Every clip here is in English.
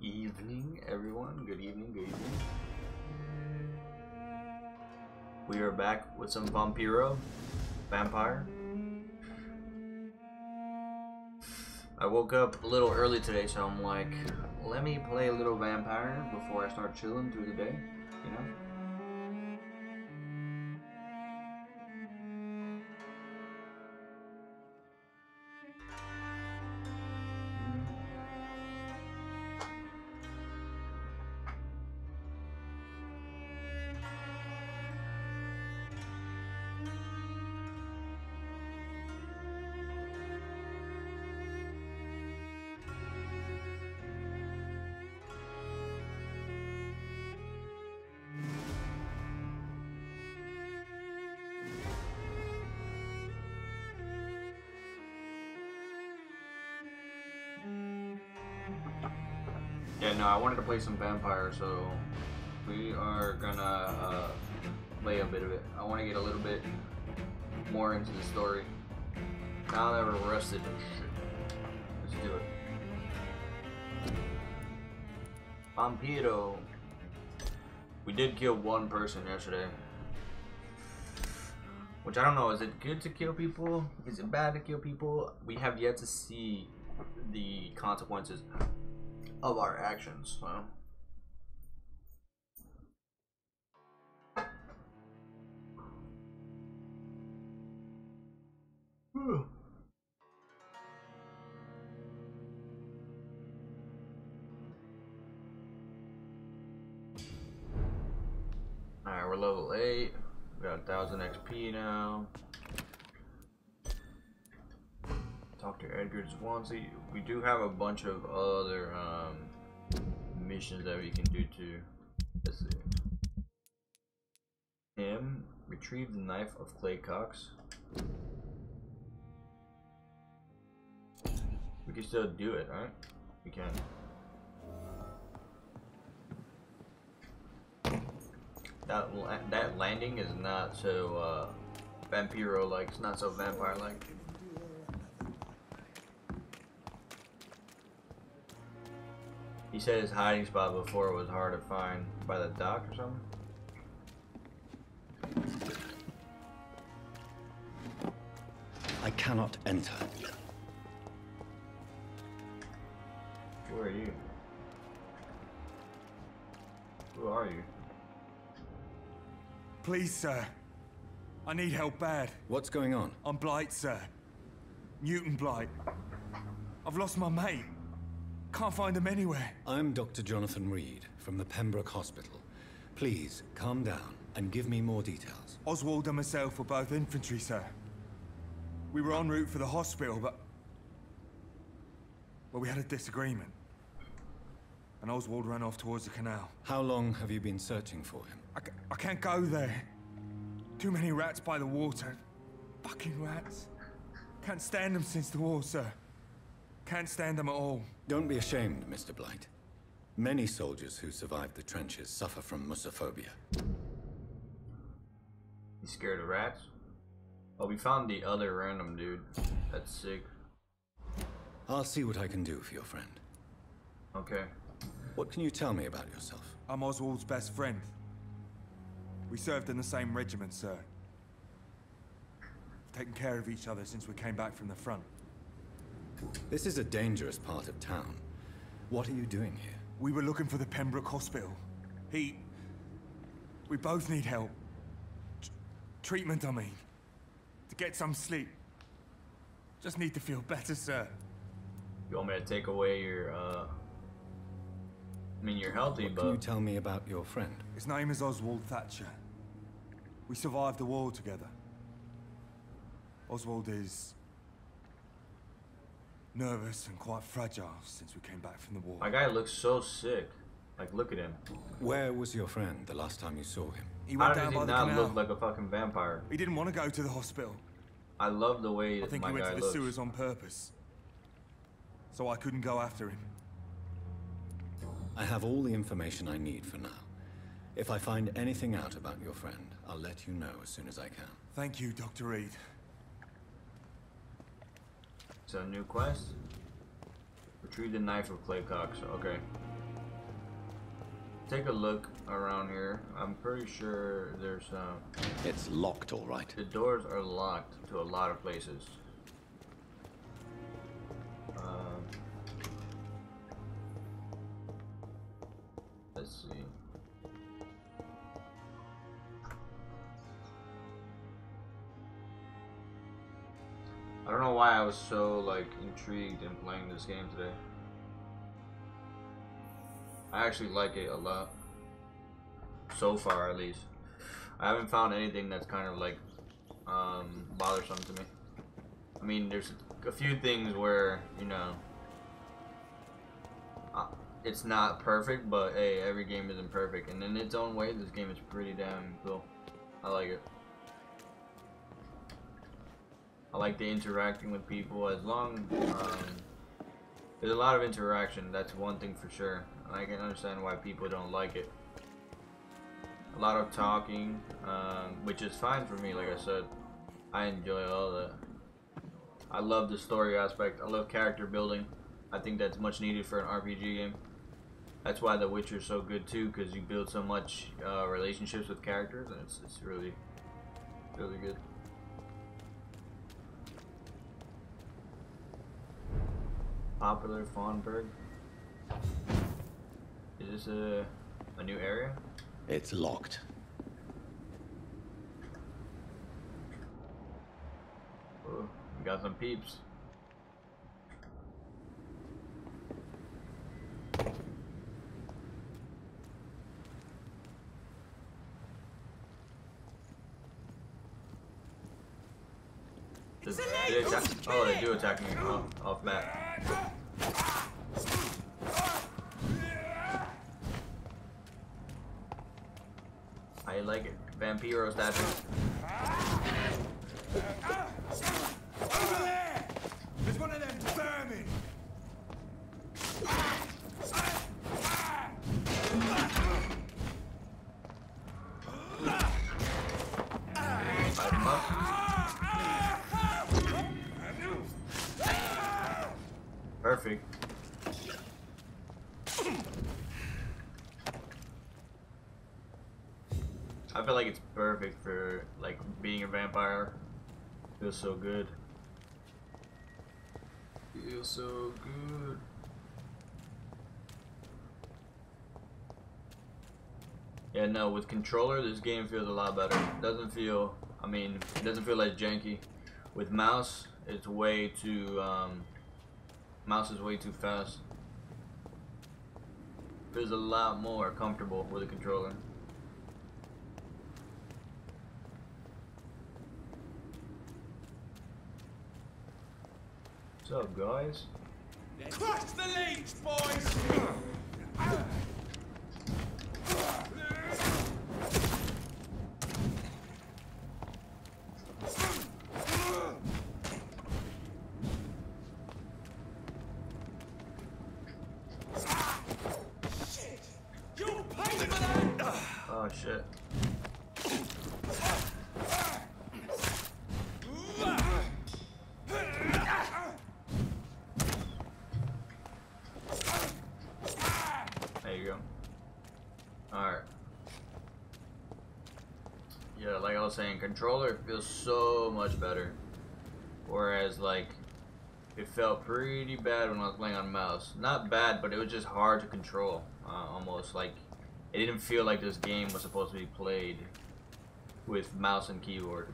evening, everyone. Good evening, good evening. We are back with some Vampyr. I woke up a little early today, so I'm like, let me play a little Vampyr before I start chilling through the day, you know? Yeah, no, I wanted to play some Vampyr, so we are gonna play a bit of it. I want to get a little bit more into the story. Now that we're rested and shit, let's do it. Vampiro. We did kill one person yesterday. Which I don't know, is it good to kill people? Is it bad to kill people? We have yet to see the consequences of our actions, so. Alright, we're level 8. We got 1000 XP now. Dr. Edgar Swansea. We do have a bunch of other missions that we can do too. Let's see. Him. Retrieve the knife of Clay Cox. We can still do it, right? We can. That landing is not so Vampyro-like. It's not so vampire-like. He said his hiding spot before was hard to find by the dock or something. I cannot enter. Who are you? Who are you? Please, sir. I need help bad. What's going on? I'm Blight, sir. Newton Blight. I've lost my mate. Can't find him anywhere. I'm Dr. Jonathan Reed from the Pembroke Hospital. Please, calm down and give me more details. Oswald and myself were both infantry, sir. We were en route for the hospital, but... well, we had a disagreement. And Oswald ran off towards the canal. How long have you been searching for him? I can't go there. Too many rats by the water. Fucking rats. Can't stand them since the war, sir. Can't stand them at all. Don't be ashamed, Mr. Blight. Many soldiers who survived the trenches suffer from musophobia. You scared of rats? Oh, we found the other random dude. That's sick. I'll see what I can do for your friend. Okay. What can you tell me about yourself? I'm Oswald's best friend. We served in the same regiment, sir. We've taken care of each other since we came back from the front. This is a dangerous part of town. What are you doing here? We were looking for the Pembroke Hospital. We both need help. Treatment, I mean. To get some sleep. Just need to feel better, sir. You want me to take away your, I mean, you're healthy, What but... can you tell me about your friend? His name is Oswald Thatcher. We survived the war together. Oswald is... nervous and quite fragile since we came back from the war. My guy looks so sick. Like, look at him. Where was your friend the last time you saw him? He How went does down he by the not canal. look like a fucking vampire? He didn't want to go to the hospital. I love the way I think my he went guy to the looks. sewers on purpose. So I couldn't go after him. I have all the information I need for now. If I find anything out about your friend, I'll let you know as soon as I can. Thank you, Dr. Reed. It's a new quest. Retrieve the knife of Clay Cox. Okay. take a look around here. I'm pretty sure there's It's locked, all right. the doors are locked to a lot of places. Let's see. I don't know why I was so like intrigued in playing this game today. I actually like it a lot. So far, at least. I haven't found anything that's kind of like bothersome to me. I mean, there's a few things where, you know, it's not perfect, but hey, every game isn't perfect. And in its own way, this game is pretty damn cool. I like it. I like the interacting with people. As long there's a lot of interaction, that's one thing for sure. And I can understand why people don't like it. A lot of talking, which is fine for me. Like I said, I enjoy all that. I love the story aspect. I love character building. I think that's much needed for an RPG game. That's why The Witcher is so good too, because you build so much relationships with characters, and it's really, really good. Popular Fawnburg. Is this a new area? It's locked. Oh, we got some peeps. Oh, they do attack me off map. I like it. Vampyr stabbing. Over there! There's one of them vermin! Light him up. Perfect. I feel like it's perfect for like being a vampire. Feels so good. Feels so good. Yeah, no, with controller, this game feels a lot better. Doesn't feel, I mean, it doesn't feel like janky. With mouse, it's way too, mouse is way too fast. Feels a lot more comfortable with a controller. What's up, guys? Crush the leech, boys! Shit! You pay for that! Oh shit. There you go. Alright. Yeah, like I was saying, controller feels so much better. Whereas, like, it felt pretty bad when I was playing on mouse. Not bad, but it was just hard to control. Almost like it didn't feel like this game was supposed to be played with mouse and keyboard.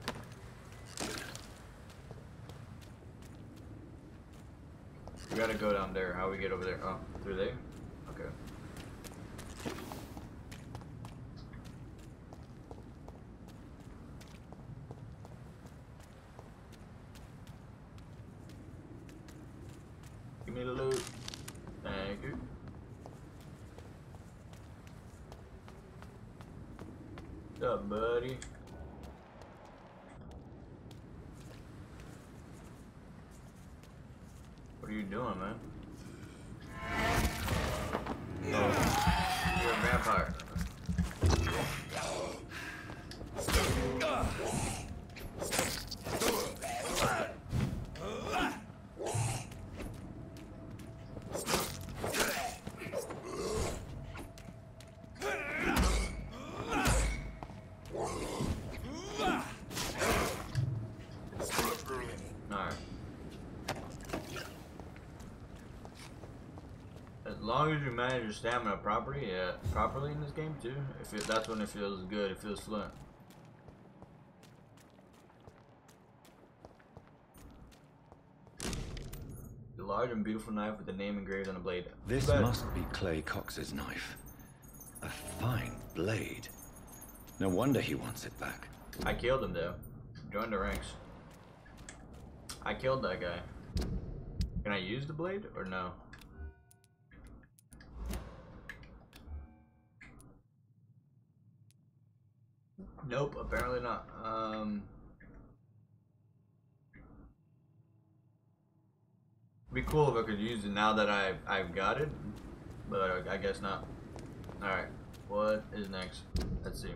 We gotta go down there. How we get over there? Oh, through there? Okay. Give me the loot. Thank you. What's up, buddy? What are you doing, man? Oh, you're a vampire. long as you manage your stamina properly, properly in this game too, that's when it feels good. It feels fluent. The large and beautiful knife with the name engraved on the blade. This must be Clay Cox's knife. A fine blade. No wonder he wants it back. I killed him though. Join the ranks. I killed that guy. Can I use the blade or no? Nope, apparently not. Be cool if I could use it now that I've got it, but I guess not. All right, what is next? Let's see.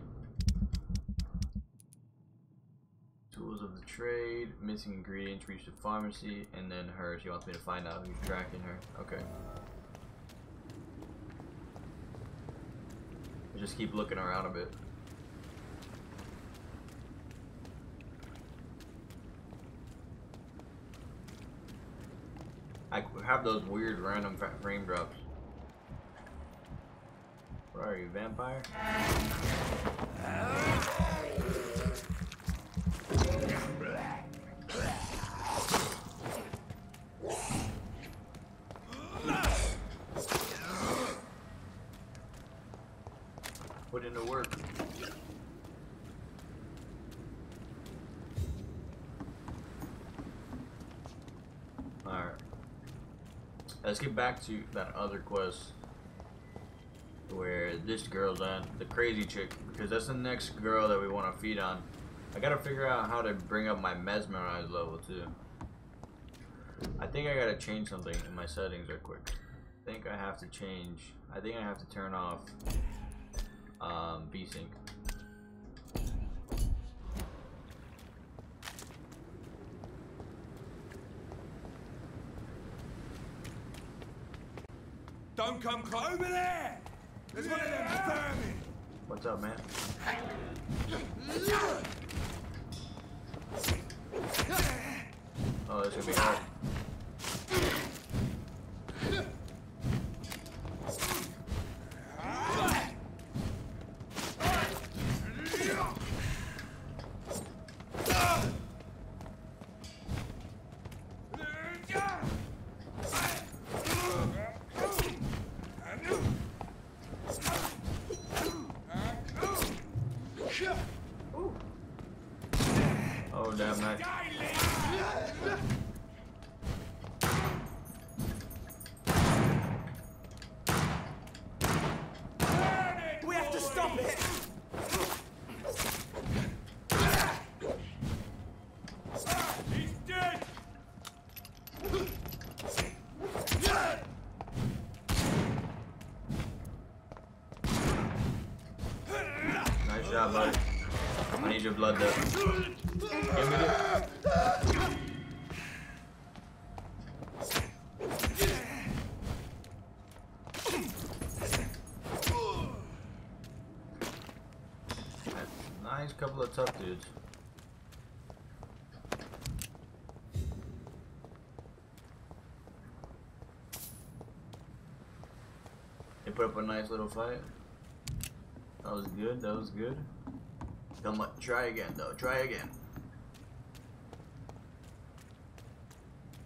Tools of the trade, missing ingredients, reach the pharmacy, and then her. She wants me to find out who's tracking her. Okay. I just keep looking around a bit. I have those weird random frame drops. Where are you, Vampyr? Put in the work. Alright. Let's get back to that other quest where this girl's at, the crazy chick, because that's the next girl that we want to feed on. I gotta figure out how to bring up my mesmerize level too. I think I gotta change something in my settings real quick. I think I have to turn off V-Sync. Don't come close. Over there! There's one of them vermin! What's up, man? Oh, this is gonna be hard. Oh, damn nice. We have to stop it! He's dead! Nice shot, buddy. I need your blood though. Give me it. Nice couple of tough dudes. They put up a nice little fight. That was good, that was good. Come on, try again though, try again.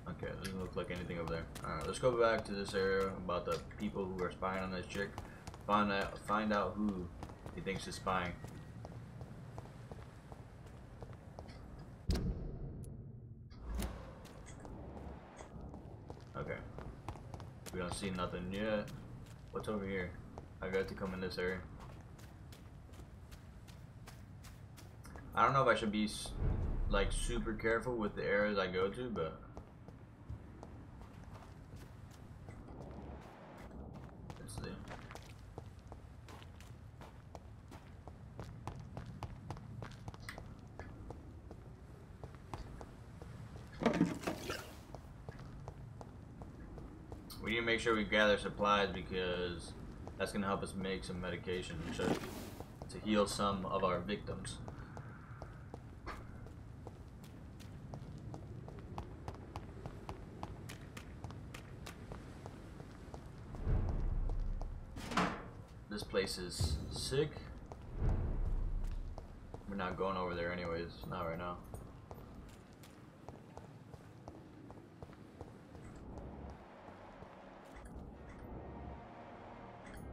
Okay, doesn't look like anything over there. Alright, let's go back to this area about the people who are spying on this chick. Find out who he thinks is spying. Okay. We don't see nothing yet. What's over here? I got to come in this area. I don't know if I should be like super careful with the areas I go to, but let's see. We need to make sure we gather supplies because that's gonna help us make some medication to heal some of our victims. place is sick. We're not going over there anyways, not right now.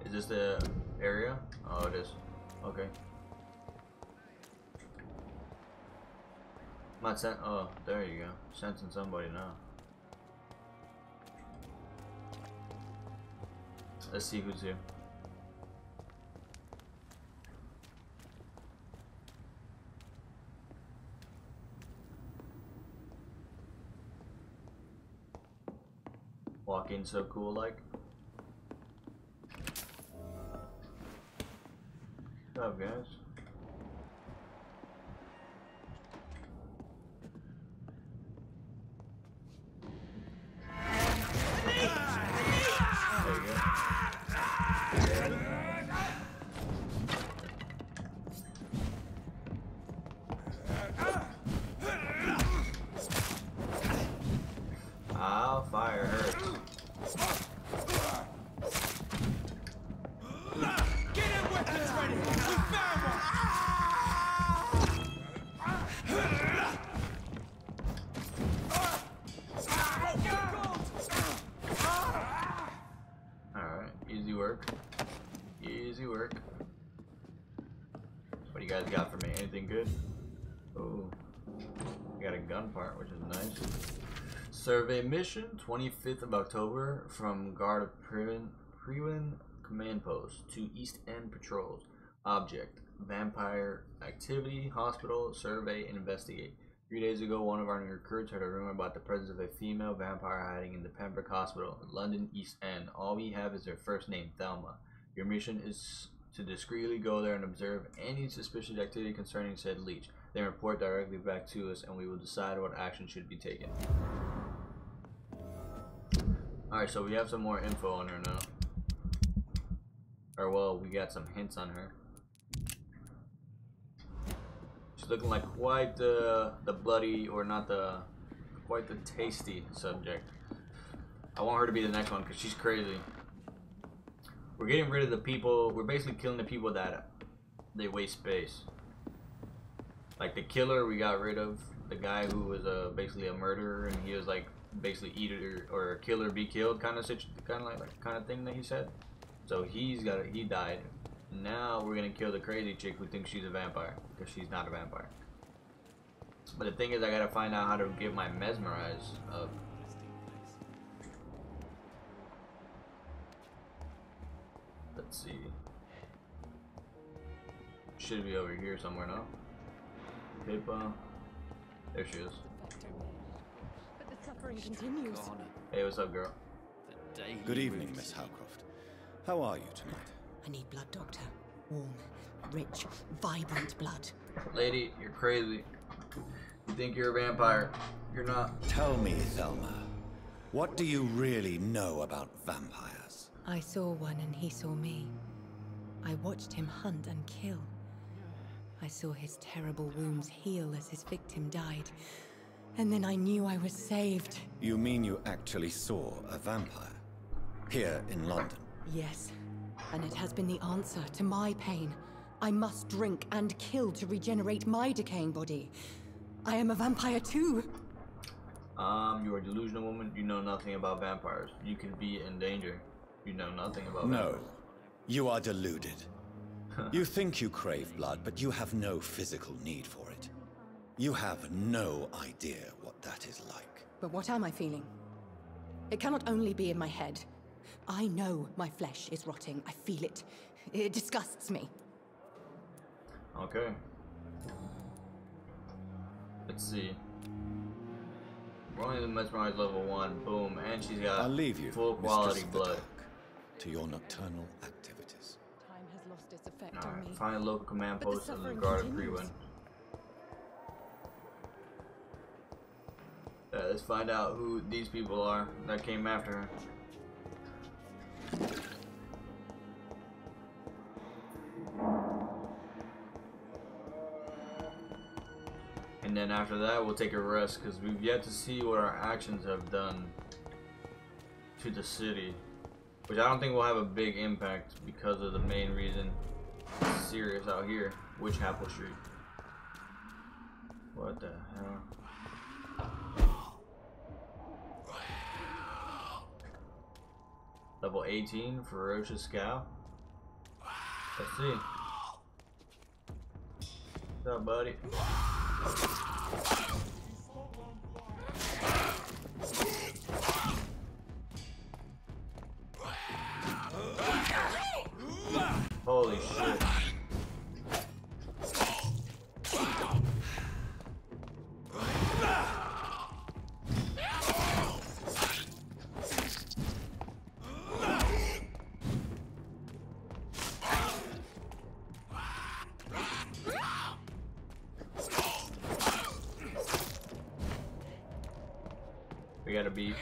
Is this the area? Oh, it is. Okay. Not sent. Oh, there you go. Sensing somebody now. Let's see who's here. Walk in so cool like. What's up, guys? There you go. Ah, fire hurts. Get them weapons ready! We found one! Alright, easy work. Easy work. What do you guys got for me? Anything good? Oh, we got a gun part, which is nice. Survey mission, 25th of October, from Guard of Prewin Command Post to East End Patrols. Object, Vampire activity, hospital, survey, and investigate. 3 days ago, one of our new recruits heard a rumor about the presence of a female vampire hiding in the Pembroke Hospital, London East End. All we have is their first name, Thelma. Your mission is to discreetly go there and observe any suspicious activity concerning said leech. Then report directly back to us, and we will decide what action should be taken. Alright, so we have some more info on her now. Or, well, we got some hints on her. She's looking like quite the bloody, or not the, quite the tasty subject. I want her to be the next one, because she's crazy. We're getting rid of the people, we're basically killing the people that they waste space. Like the killer, we got rid of. The guy who was basically a murderer, and he was like, basically eat it or kill or be killed kind of thing that he said. So he died. Now we're gonna kill the crazy chick who thinks she's a vampire, because she's not a vampire. But the thing is, I gotta find out how to get my mesmerize up. Let's see. Should be over here somewhere now. Pippa. There she is. But the suffering continues. Hey, what's up, girl? Good evening, Miss Howcroft. How are you tonight? I need blood, Doctor. Warm, rich, vibrant blood. Lady, you're crazy. You think you're a vampire. You're not. Tell me, Thelma, what do you really know about vampires? I saw one and he saw me. I watched him hunt and kill. I saw his terrible wounds heal as his victim died. And then I knew I was saved. You mean you actually saw a vampire? Here in London? Yes. And it has been the answer to my pain. I must drink and kill to regenerate my decaying body. I am a vampire too. You are a delusional woman. You know nothing about vampires. You could be in danger. You know nothing about vampires. No. You are deluded. You think you crave blood, but you have no physical need for it. You have no idea what that is like. But what am I feeling? It cannot only be in my head. I know my flesh is rotting. I feel it. It disgusts me. Okay. Let's see. We're only in mesmerize level 1. Boom. And she's got I'll leave you, full quality Mistress of the blood. Dark, to your nocturnal activities. Time has lost its effect on Alright. me. Find a local command But the post of the suffering Guard of continues. Prewin. Let's find out who these people are that came after her. And then after that, we'll take a rest, because we've yet to see what our actions have done to the city. Which I don't think will have a big impact because of the main reason it's serious out here. Which Apple Street? What the hell? Level 18, Ferocious Scout. Let's see. What's up, buddy? Holy shit. We gotta be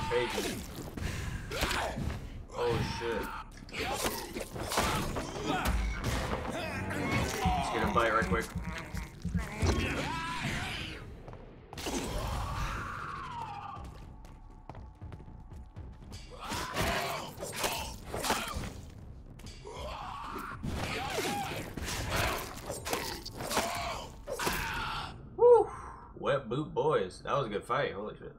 patient. Oh shit. Let's get a bite right quick. Woo! Wet boot boys. That was a good fight. Holy shit.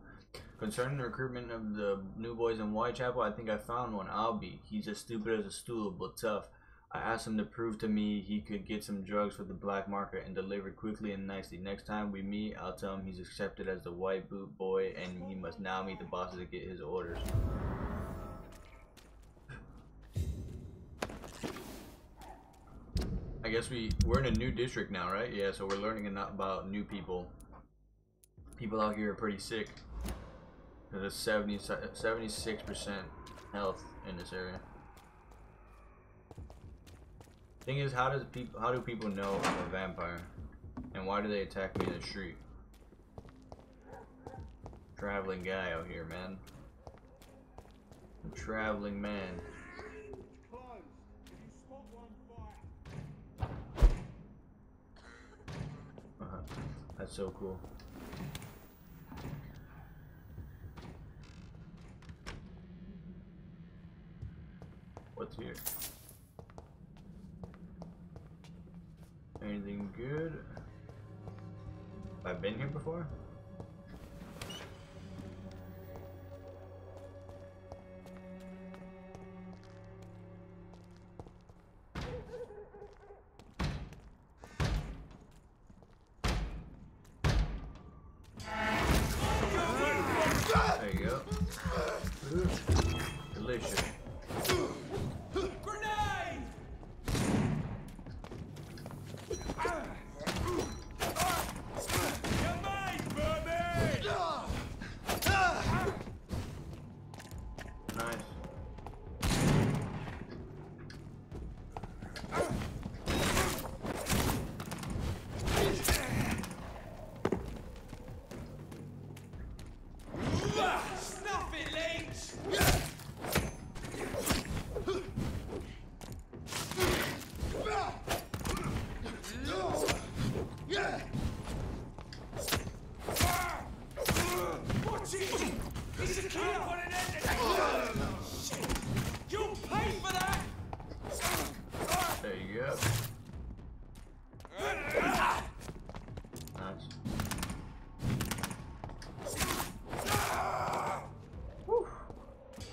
Concerning the recruitment of the new boys in Whitechapel, I think I found one. Albie. He's as stupid as a stool, but tough. I asked him to prove to me he could get some drugs for the black market and deliver quickly and nicely. Next time we meet, I'll tell him he's accepted as the white boot boy and he must now meet the bosses to get his orders. I guess we're in a new district now, right? Yeah, so we're learning about new people. People out here are pretty sick. There's 76% health in this area. Thing is, how do people know I'm a vampire, and why do they attack me in the street? Traveling guy out here, man. A traveling man. That's so cool. What's here? Anything good? Have I been here before? There you go. Delicious.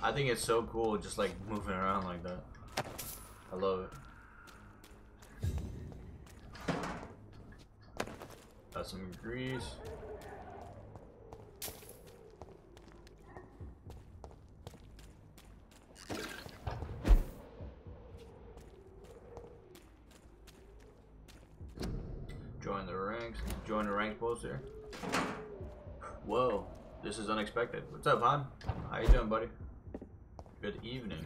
I think it's so cool just like moving around like that. I love it. Got some grease. Join the ranks. Join the rank poster. Whoa, this is unexpected. What's up, hon? How you doing, buddy? Good evening.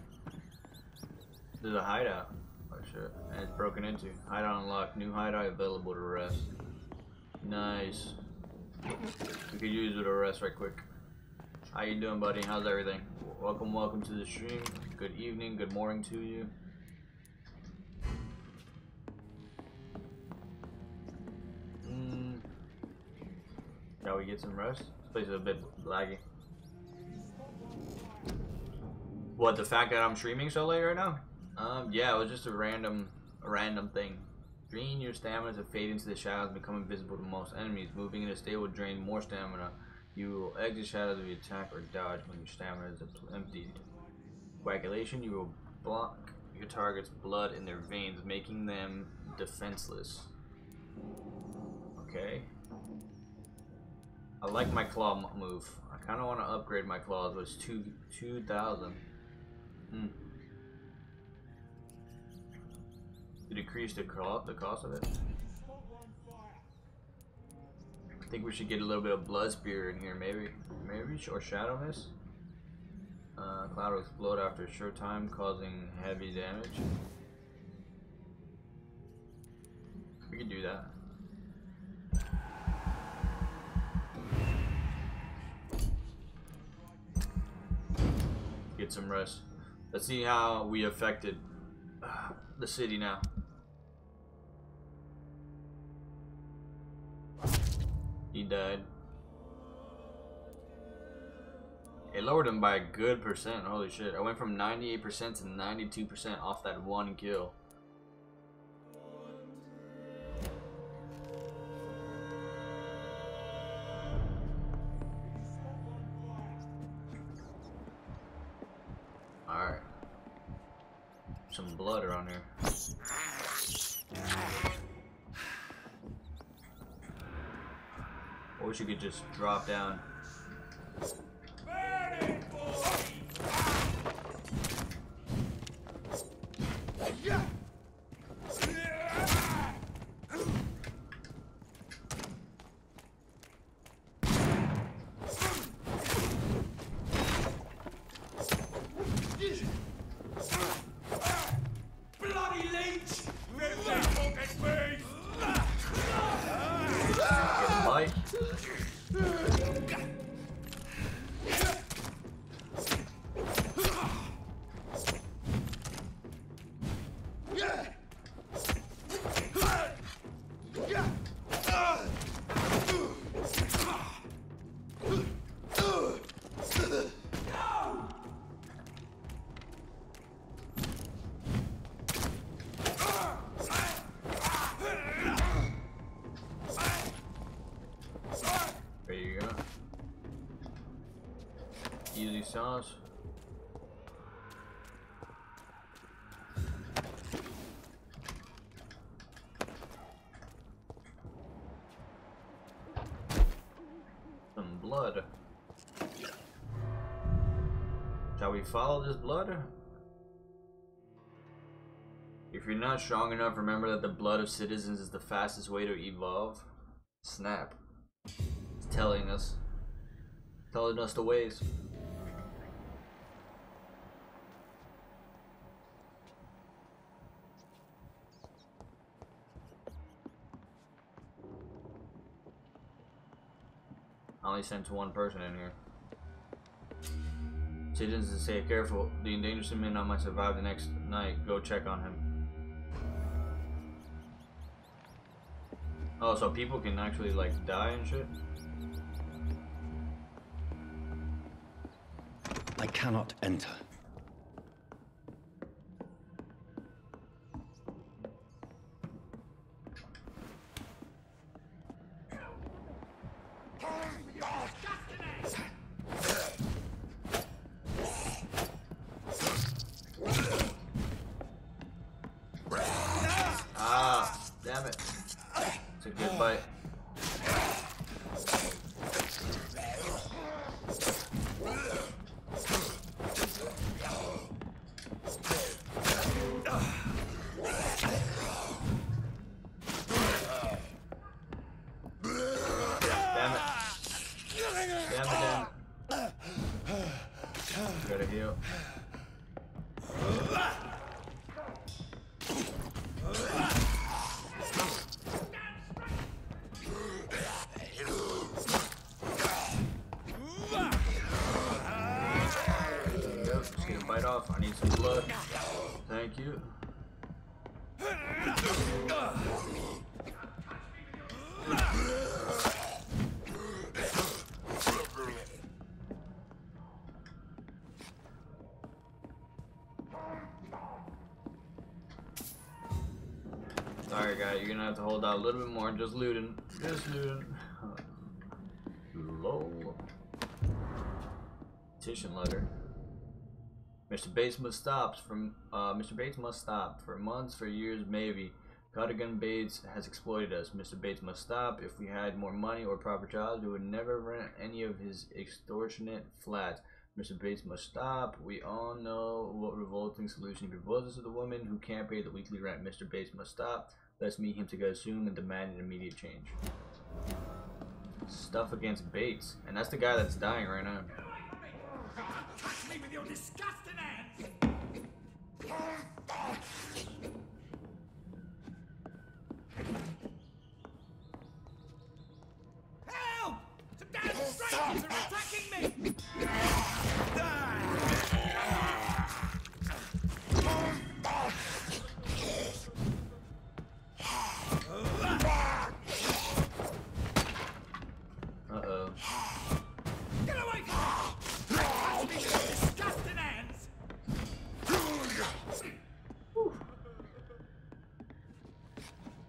There's a hideout. Oh shit. And it's broken into. Hideout unlocked. New hideout available to rest. Nice. We could use it to rest right quick. How you doing, buddy? How's everything? Welcome to the stream. Good evening, good morning to you. Shall we get some rest? This place is a bit laggy. What, the fact that I'm streaming so late right now? Yeah, it was just a random thing. Drain your stamina to fade into the shadows and become invisible to most enemies. Moving in a state will drain more stamina. You will exit shadows if you attack or dodge when your stamina is emptied. Coagulation, you will block your target's blood in their veins, making them defenseless. Okay. I like my claw move. I kind of want to upgrade my claws, but it's 2,000. To decrease the cost of it. I think we should get a little bit of blood spear in here, maybe, or shadow mist. Cloud will explode after a short time, causing heavy damage. We can do that. Get some rest. Let's see how we affected the city now. He died. It lowered him by a good percent. Holy shit. I went from 98% to 92% off that one kill. Alright. Some blood around here. I wish you could just drop down. Easy sauce. Some blood. Shall we follow this blood? If you're not strong enough, remember that the blood of citizens is the fastest way to evolve. Snap. It's telling us the ways. I only sent one person in here. Citizens say careful. The endangered civilian might survive the next night. Go check on him. Oh, so people can actually like die and shit? I cannot enter. Ah, damn it. It's a good bite. Gotta heal. Just get a bite off. I need some blood. Thank you. Alright, you're gonna have to hold out a little bit more. Just looting. Just looting. Lol. Petition letter. Mr. Bates must stop for months, for years, maybe. Cardigan Bates has exploited us. Mr. Bates must stop. If we had more money or proper jobs, we would never rent any of his extortionate flats. Mr. Bates must stop. We all know what revolting solution he proposes to the woman who can't pay the weekly rent. Mr. Bates must stop. Let's meet him together soon and demand an immediate change. Stuff against Bates. And that's the guy that's dying right now. Touch me with your disgusting hands! Help! Some damn strangers are attacking me! Uh-oh. Get away from me! Touch me with your disgusting hands!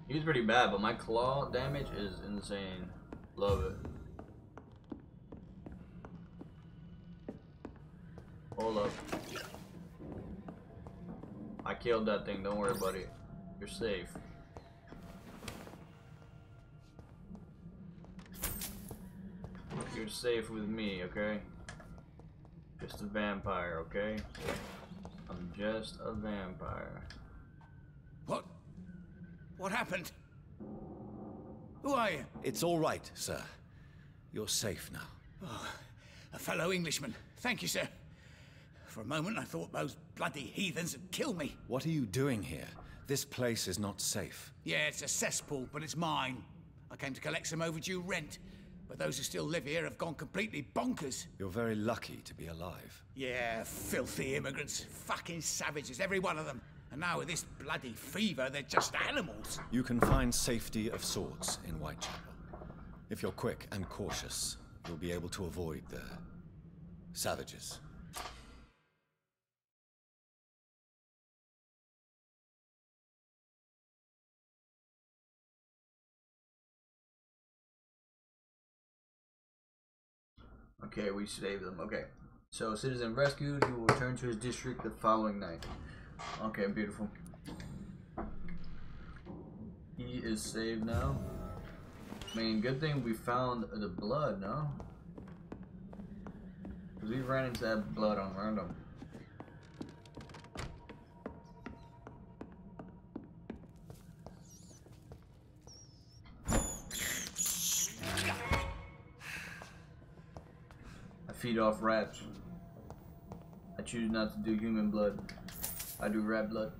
He's pretty bad, but my claw damage is insane. Love it. Hold up. I killed that thing, don't worry, buddy. You're safe. You're safe with me, okay? Just a vampire, okay? I'm just a vampire. What happened? Who are you? It's all right, sir. You're safe now. Oh, a fellow Englishman. Thank you, sir. For a moment, I thought those bloody heathens had killed me. What are you doing here? This place is not safe. Yeah, it's a cesspool, but it's mine. I came to collect some overdue rent, but those who still live here have gone completely bonkers. You're very lucky to be alive. Yeah, filthy immigrants. Fucking savages, every one of them. And now with this bloody fever, they're just animals. You can find safety of sorts in Whitechapel. If you're quick and cautious, you'll be able to avoid the savages. Okay, we saved them. Okay. So, citizen rescued. He will return to his district the following night. Okay, beautiful. He is saved now. I mean, good thing we found the blood, no? Because we ran into that blood on random. I feed off rats. I choose not to do human blood. I do rat blood.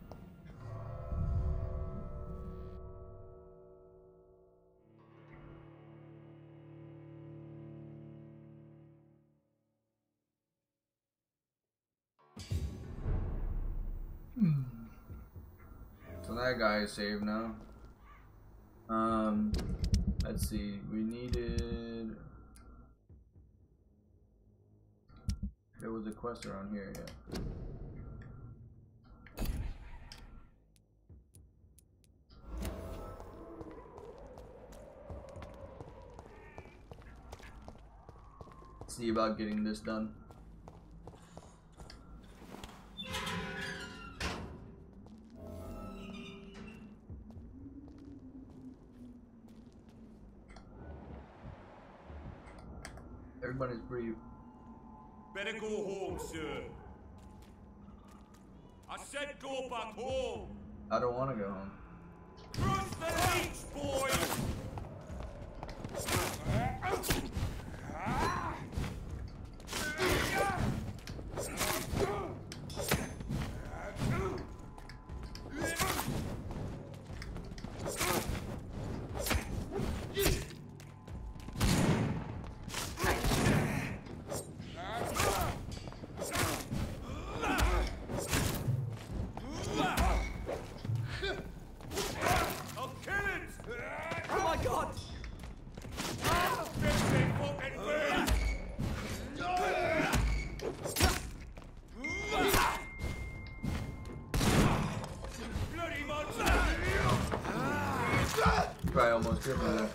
So that guy is saved now. Let's see. We needed. There was a quest around here, yeah. See about getting this done. Everybody's pretty. Better go home, sir. I said go back home. I don't want to go home. Cross the reach, boys. Oh my God! Fix it. almost killed me though.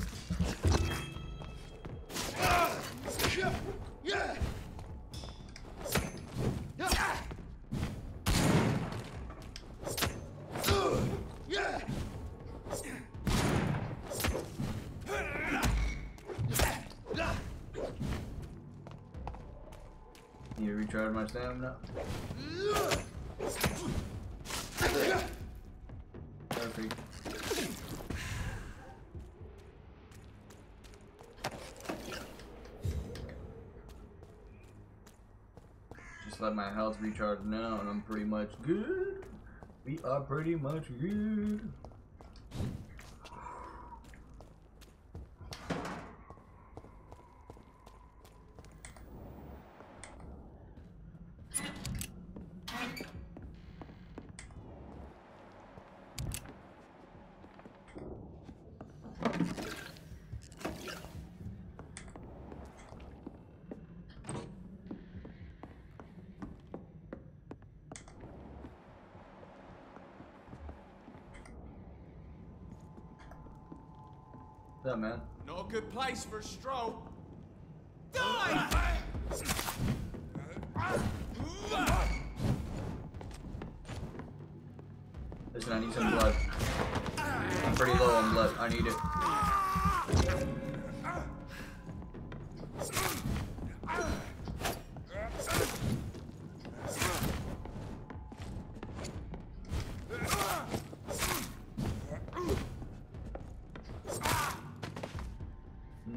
Need to recharge my stamina. Perfect. Just let my health recharge now, and I'm pretty much good. We are pretty much good. What's up, man? Not a good place for a stroll. Die! Listen, I need some blood. I'm pretty low on blood. I need it.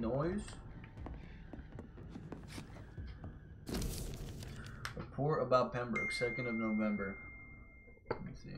Noise. Report about Pembroke, 2nd of November. Let me see.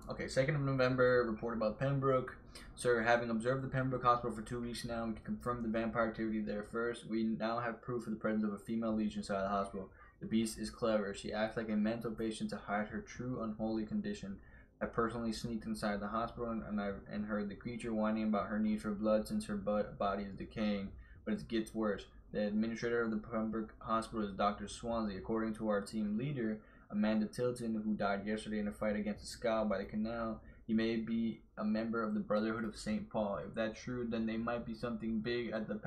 Okay, 2nd of November, report about Pembroke. Sir, having observed the Pembroke Hospital for 2 weeks now, we can confirm the vampire activity there first. We now have proof of the presence of a female leech inside the hospital. The beast is clever. She acts like a mental patient to hide her true unholy condition. I personally sneaked inside the hospital and heard the creature whining about her need for blood since her body is decaying. But it gets worse. The administrator of the Pembroke Hospital is Dr. Swansea. According to our team leader, Amanda Tilton, who died yesterday in a fight against a scow by the canal, he may be a member of the Brotherhood of St. Paul. If that's true, then they might be something big at the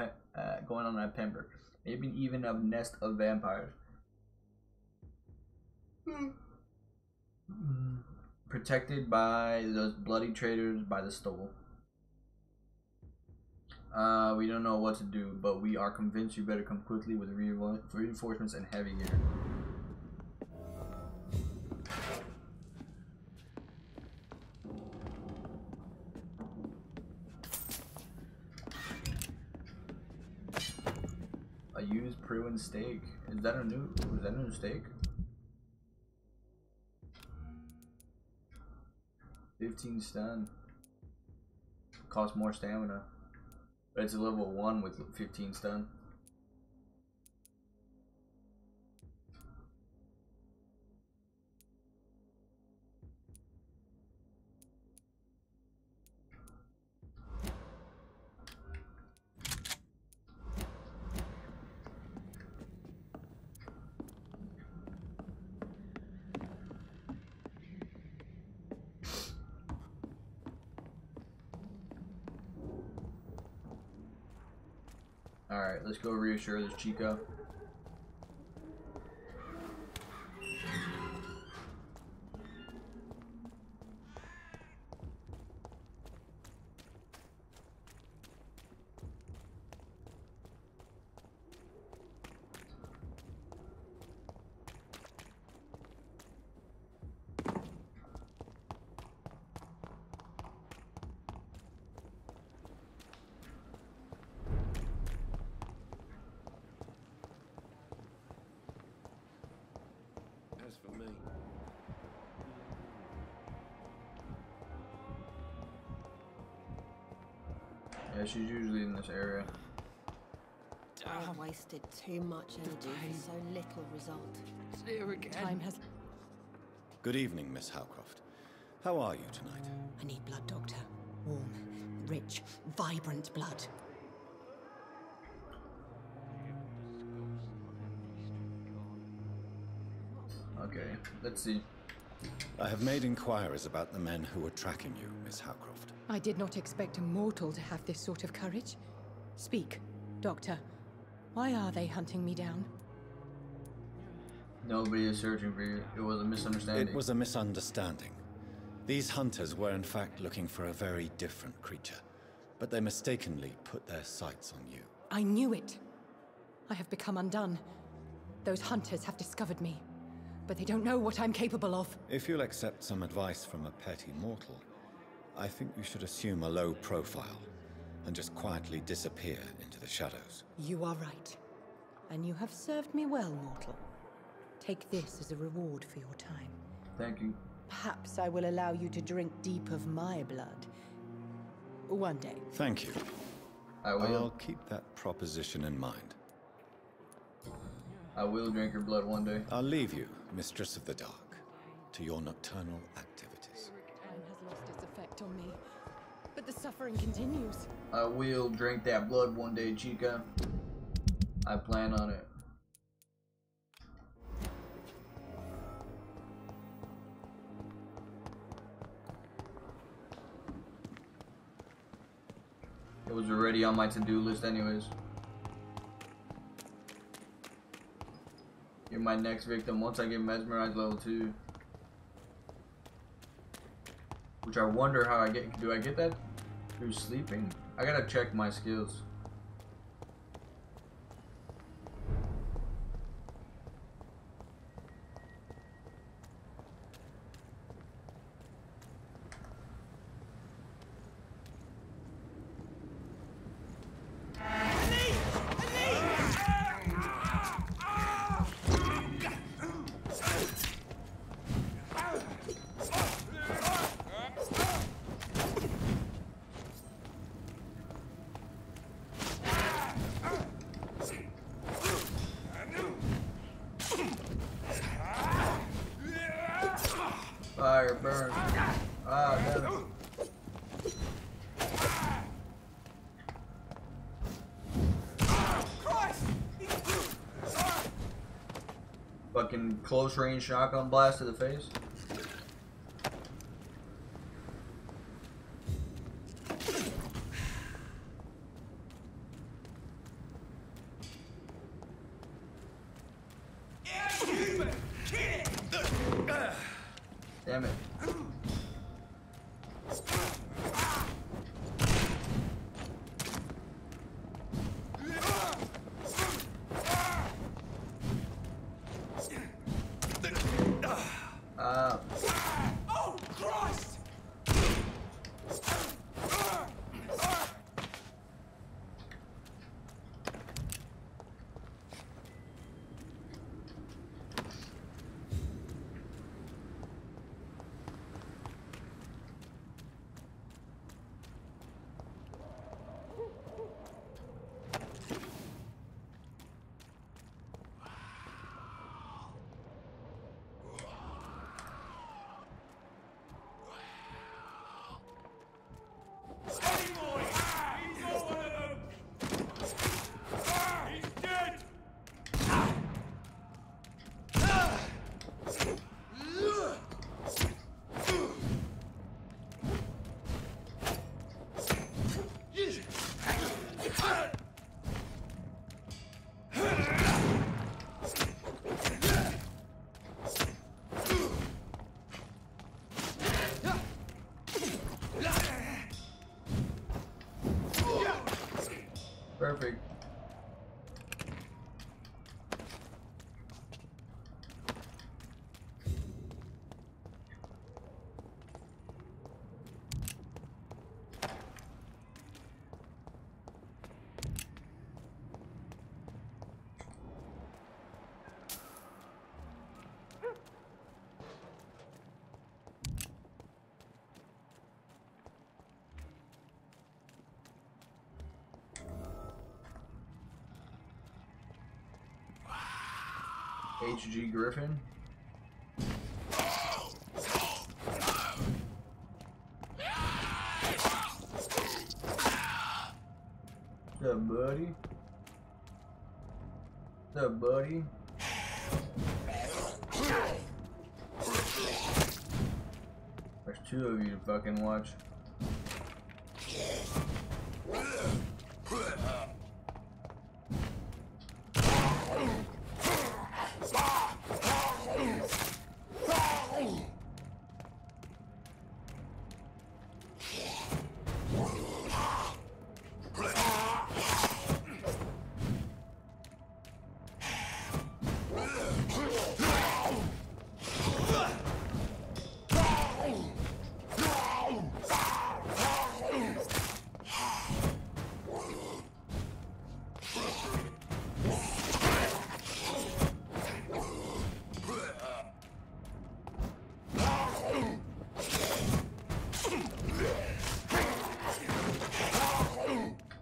going on at Pembroke. Maybe even a nest of vampires. Protected by those bloody traitors by the stole. We don't know what to do, but we are convinced you better come quickly with reinforcements and heavy gear. A used Pruin steak. Is that a new steak? 15 stun. Costs more stamina. But it's a level 1 with 15 stun. Alright, let's go reassure this Chico. For me. Yeah, she's usually in this area. Damn. I have wasted too much energy for so little result. It's here again. Time has... Good evening, Miss Howcroft. How are you tonight? I need blood, Doctor. Warm, rich, vibrant blood. Okay, let's see. I have made inquiries about the men who were tracking you, Miss Howcroft. I did not expect a mortal to have this sort of courage. Speak, Doctor. Why are they hunting me down? Nobody is searching for you. It was a misunderstanding. It was a misunderstanding. These hunters were in fact looking for a very different creature, but they mistakenly put their sights on you. I knew it. I have become undone. Those hunters have discovered me, but they don't know what I'm capable of. If you'll accept some advice from a petty mortal, I think you should assume a low profile and just quietly disappear into the shadows. You are right. And you have served me well, mortal. Take this as a reward for your time. Thank you. Perhaps I will allow you to drink deep of my blood. One day. Thank you. I will. I'll keep that proposition in mind. I will drink your blood one day. I'll leave you, Mistress of the Dark, to your nocturnal activities. Time has lost its effect on me, but the suffering continues. I will drink that blood one day, Chica. I plan on it. It was already on my to-do list anyways. You're my next victim once I get mesmerized level 2. Which I wonder how I get. Do I get that through sleeping? I gotta check my skills. Fire burn. Ah, damn it. Fucking close range shotgun blast to the face. Damn it. Oh, Christ! Perfect. HG Griffin. What's up, buddy? What's up, buddy? There's two of you to fucking watch.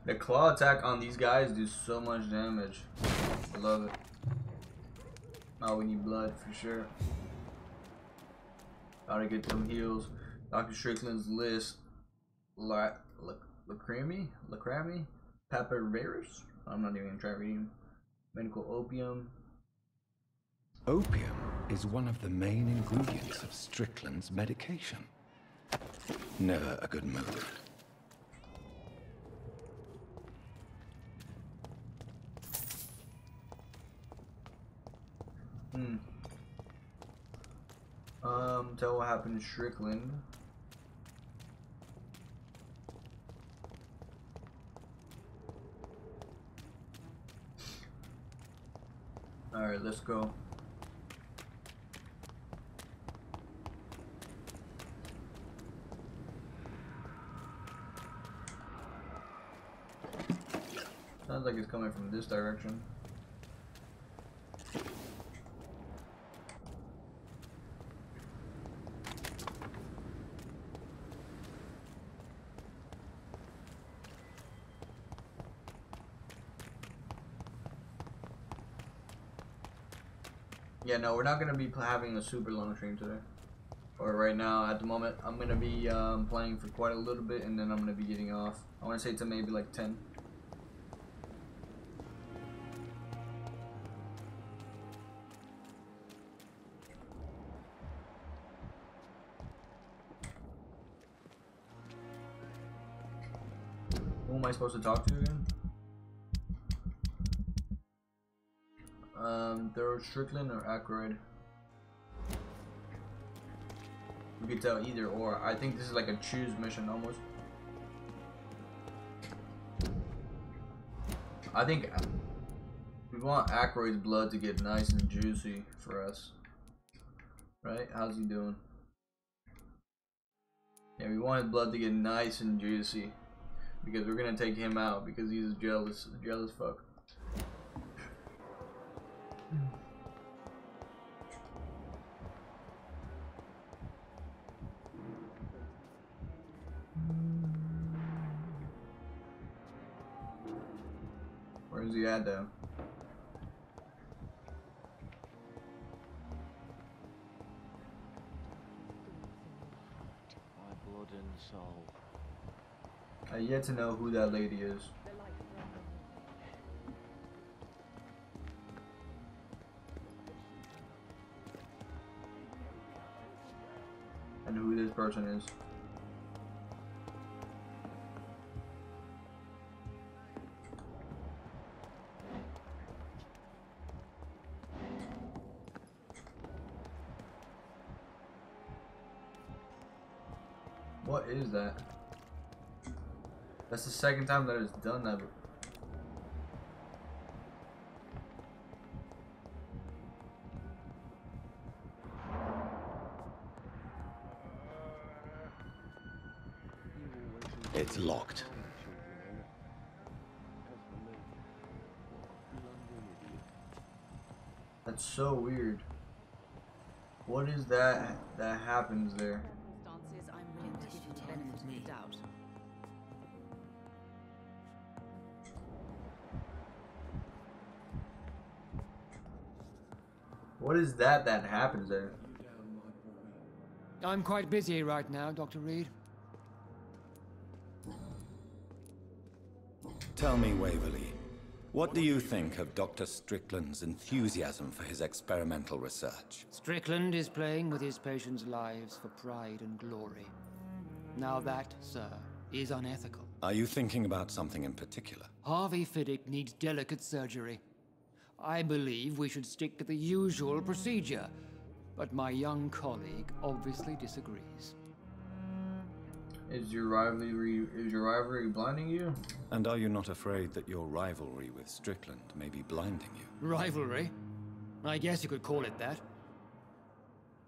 The claw attack on these guys do so much damage. I love it. Oh, we need blood for sure. Gotta get some heals. Dr. Strickland's list. Lacrami? Papyrus? I'm not even gonna try reading. Medical opium. Opium is one of the main ingredients of Strickland's medication. Never a good move. Tell what happened to Strickland. Alright, let's go. Sounds like it's coming from this direction. Yeah, no, we're not gonna be having a super long stream today. Or right now, at the moment, I'm gonna be playing for quite a little bit, and then I'm gonna be getting off. I want to say to maybe like 10. Who am I supposed to talk to again? They're Strickland or Aykroyd. We could tell either or. I think this is like a choose mission almost. I think we want Aykroyd's blood to get nice and juicy for us. Right? How's he doing? Yeah, we want his blood to get nice and juicy. Because we're gonna take him out because he's a jealous fuck. Where's he at though? My blood and soul. I yet to know who that lady is. And who this person is. What is that? That's the second time that it's done that. It's locked. That's so weird. What is that happens there? Circumstances, I'm willing to give you the benefit of the doubt. What is that happens there? I'm quite busy right now, Dr. Reed. Tell me, Waverly, what do you think of Dr. Strickland's enthusiasm for his experimental research? Strickland is playing with his patients' lives for pride and glory. Now that, sir, is unethical. Are you thinking about something in particular? Harvey Fiddick needs delicate surgery. I believe we should stick to the usual procedure, but my young colleague obviously disagrees. Is your rivalry blinding you? And are you not afraid that your rivalry with Strickland may be blinding you? Rivalry? I guess you could call it that.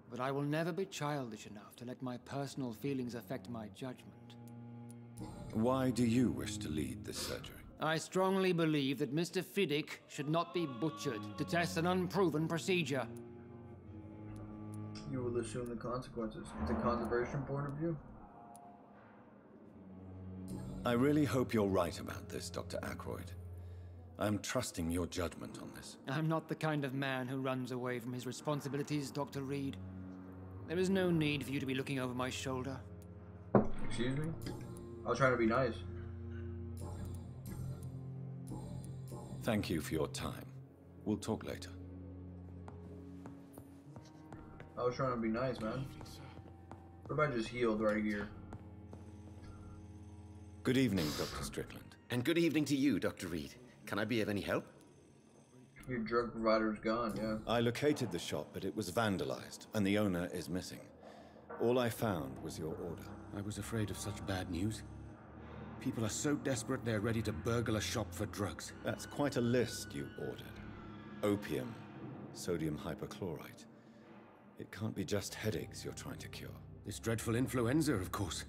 But I will never be childish enough to let my personal feelings affect my judgment. Why do you wish to lead this surgery? I strongly believe that Mr. Fiddick should not be butchered to test an unproven procedure. You will assume the consequences. It's a conservation point of view. I really hope you're right about this, Dr. Ackroyd. I'm trusting your judgment on this. I'm not the kind of man who runs away from his responsibilities, Dr. Reed. There is no need for you to be looking over my shoulder. Excuse me? I was trying to be nice. Thank you for your time. We'll talk later. I was trying to be nice, man. What if I just healed right here? Good evening, Dr. Strickland. And good evening to you, Dr. Reed. Can I be of any help? Your drug provider's gone, yeah. I located the shop, but it was vandalized, and the owner is missing. All I found was your order. I was afraid of such bad news. People are so desperate they're ready to burgle a shop for drugs. That's quite a list you ordered. Opium, sodium hypochlorite. It can't be just headaches you're trying to cure. This dreadful influenza, of course.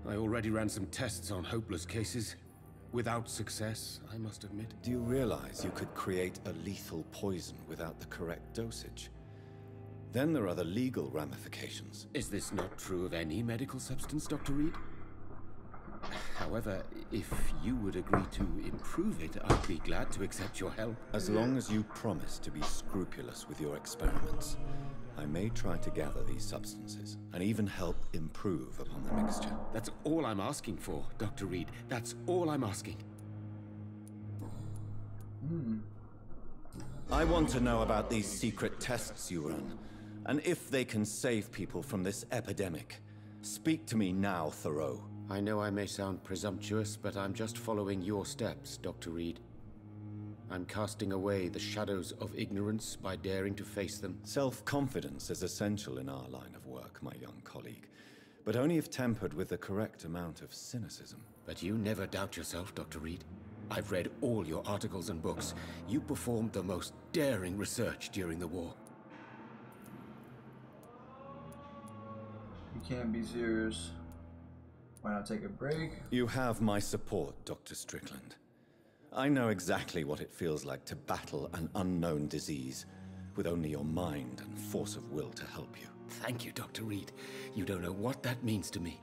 I already ran some tests on hopeless cases. Without success, I must admit. Do you realize you could create a lethal poison without the correct dosage? Then there are the legal ramifications. Is this not true of any medical substance, Dr. Reed? However, if you would agree to improve it, I'd be glad to accept your help. As long as you promise to be scrupulous with your experiments, I may try to gather these substances, and even help improve upon the mixture. That's all I'm asking for, Dr. Reed. That's all I'm asking. I want to know about these secret tests you run, and if they can save people from this epidemic. Speak to me now, Thoreau. I know I may sound presumptuous, but I'm just following your steps, Dr. Reed. I'm casting away the shadows of ignorance by daring to face them. Self-confidence is essential in our line of work, my young colleague, but only if tempered with the correct amount of cynicism. But you never doubt yourself, Dr. Reed. I've read all your articles and books. You performed the most daring research during the war. You can't be serious. Why not take a break? You have my support, Dr. Strickland. I know exactly what it feels like to battle an unknown disease with only your mind and force of will to help you. Thank you, Dr. Reed. You don't know what that means to me.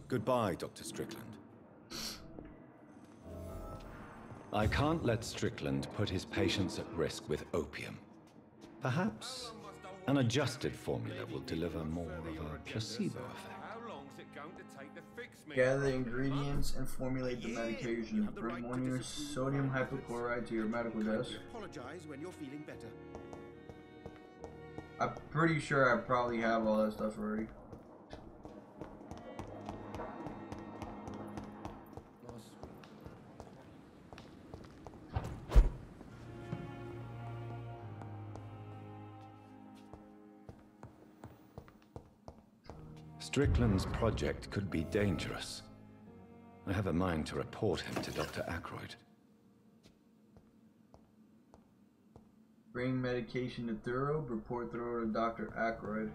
Goodbye, Dr. Strickland. I can't let Strickland put his patients at risk with opium. Perhaps an adjusted formula will deliver more of a placebo effect. Gather the ingredients and formulate the medication. Bring one of your sodium hypochlorite to your medical desk. Apologize when you're feeling better. I'm pretty sure I probably have all that stuff already. Strickland's project could be dangerous. I have a mind to report him to Dr. Ackroyd. Bring medication to Thoreau. Report Thoreau to Dr. Ackroyd.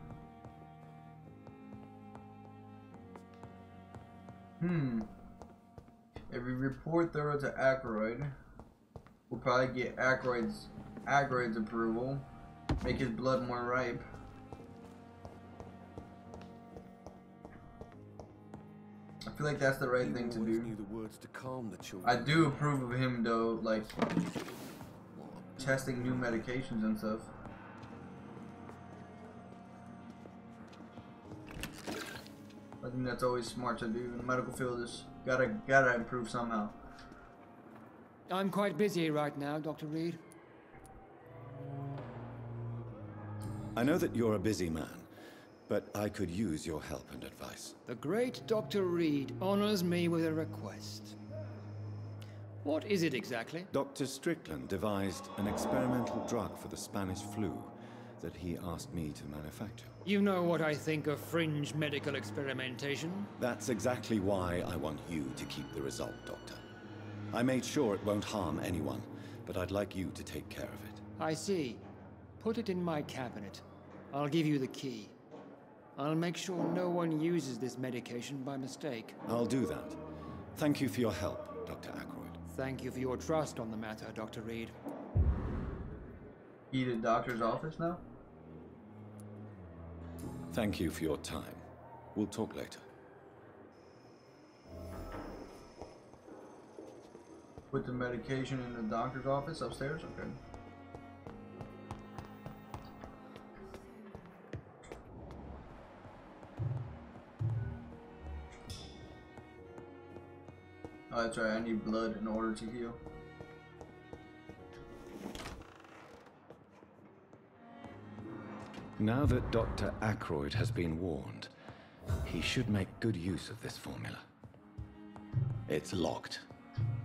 If we report Thoreau to Ackroyd, we'll probably get Ackroyd's approval. Make his blood more ripe. I I feel like that's the right thing to do. Knew the words to calm the children. I do approve of him though, like testing new medications and stuff. I think that's always smart to do in the medical field. Is gotta improve somehow. I'm quite busy right now, Dr. Reed. I know that you're a busy man, but I could use your help and advice. The great Dr. Reed honors me with a request. What is it exactly? Dr. Strickland devised an experimental drug for the Spanish flu that he asked me to manufacture. You know what I think of fringe medical experimentation? That's exactly why I want you to keep the result, Doctor. I made sure it won't harm anyone, but I'd like you to take care of it. I see. Put it in my cabinet. I'll give you the key. I'll make sure no one uses this medication by mistake. I'll do that. Thank you for your help, Dr. Ackroyd. Thank you for your trust on the matter, Dr. Reed. You the doctor's office now? Thank you for your time. We'll talk later. Put the medication in the doctor's office upstairs? Okay. Oh, that's right. I need blood in order to heal. Now that Dr. Ackroyd has been warned, he should make good use of this formula. It's locked.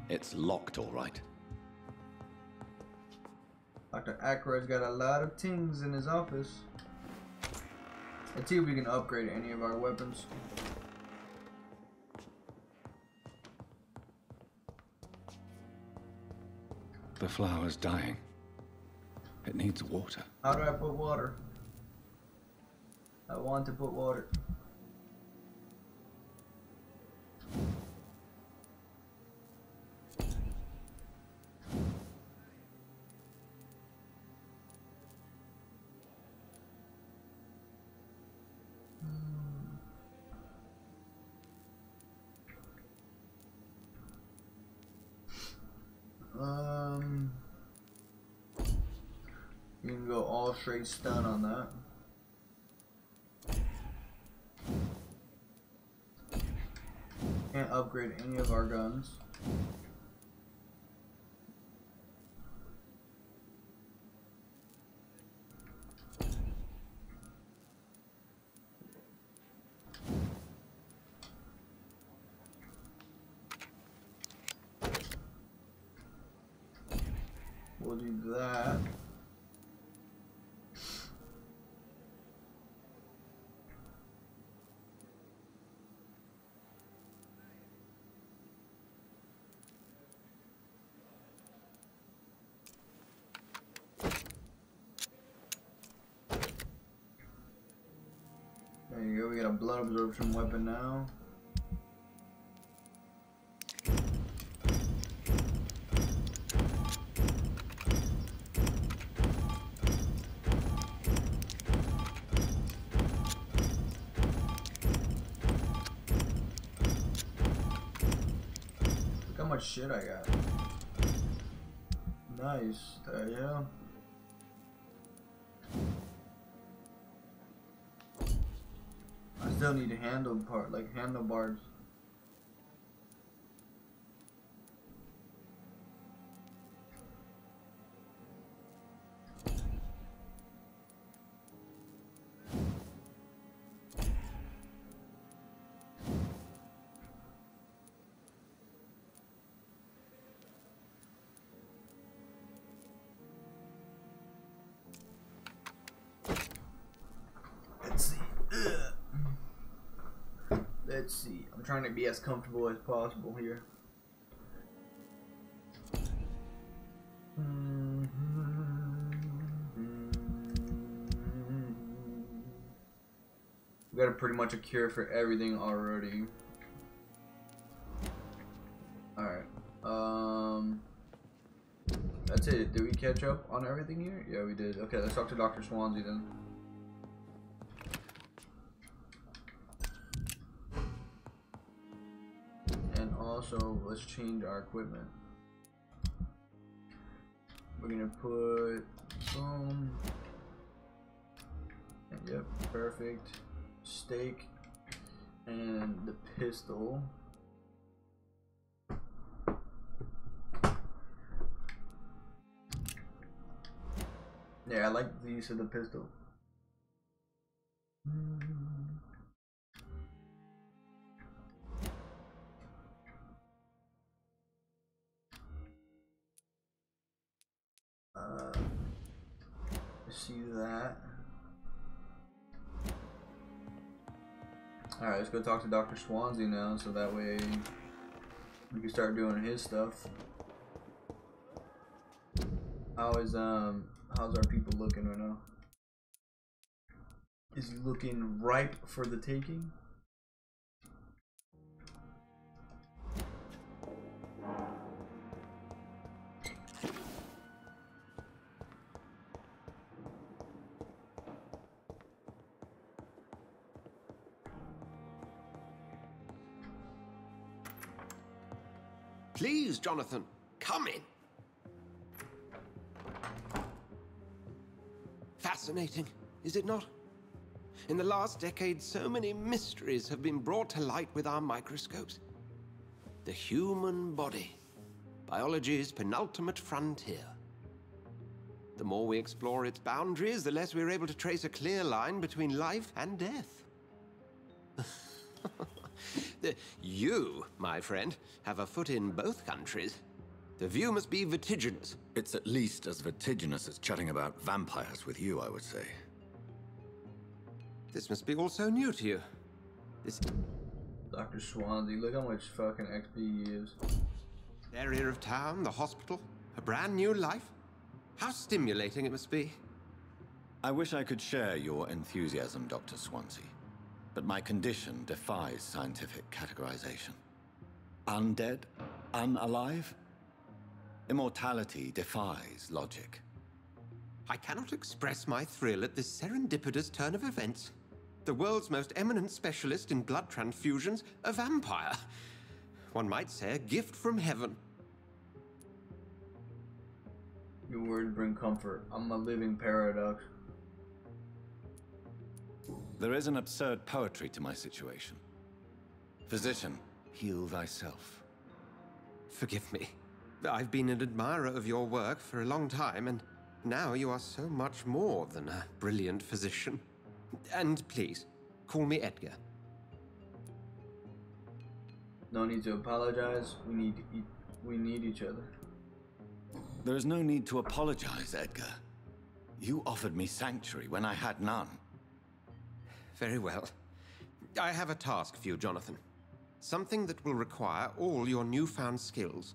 It's locked, all right. Dr. Ackroyd's got a lot of things in his office. Let's see if we can upgrade any of our weapons. The flower's dying. It needs water. How do I put water? I want to put water. You can go all straight stun on that. Can't upgrade any of our guns. We'll do that. There you go, we got a blood absorption weapon now. Look how much shit I got. Nice, yeah. I still need a handlebars. Let's see. Let's see. I'm trying to be as comfortable as possible here. We got pretty much a cure for everything already. Alright. That's it. Did we catch up on everything here? Yeah, we did. Okay, let's talk to Dr. Swansea then. also, let's change our equipment. We're gonna put boom. And yep, perfect. Stake and the pistol. Yeah, I like the use of the pistol. See that. Alright, let's go talk to Dr. Swansea now, so that way we can start doing his stuff. How's our people looking right now? Is he looking ripe for the taking? Please, Jonathan, come in. Fascinating, is it not? In the last decade, so many mysteries have been brought to light with our microscopes. The human body, biology's penultimate frontier. The more we explore its boundaries, the less we're able to trace a clear line between life and death. You, my friend, have a foot in both countries. The view must be vertiginous. It's at least as vertiginous as chatting about vampires with you, I would say. This must be all so new to you. This Dr. Swansea, look how much fucking XP he is. area of town, the hospital, a brand new life. How stimulating it must be. I wish I could share your enthusiasm, Dr. Swansea. But my condition defies scientific categorization. Undead? Unalive? Immortality defies logic. I cannot express my thrill at this serendipitous turn of events. The world's most eminent specialist in blood transfusions, a vampire. One might say a gift from heaven. Your words bring comfort. I'm a living paradox. There is an absurd poetry to my situation. Physician, heal thyself. Forgive me. I've been an admirer of your work for a long time, and now you are so much more than a brilliant physician. And please, call me Edgar. No need to apologize. We need each other. There is no need to apologize, Edgar. You offered me sanctuary when I had none. Very well. I have a task for you, Jonathan. Something that will require all your newfound skills.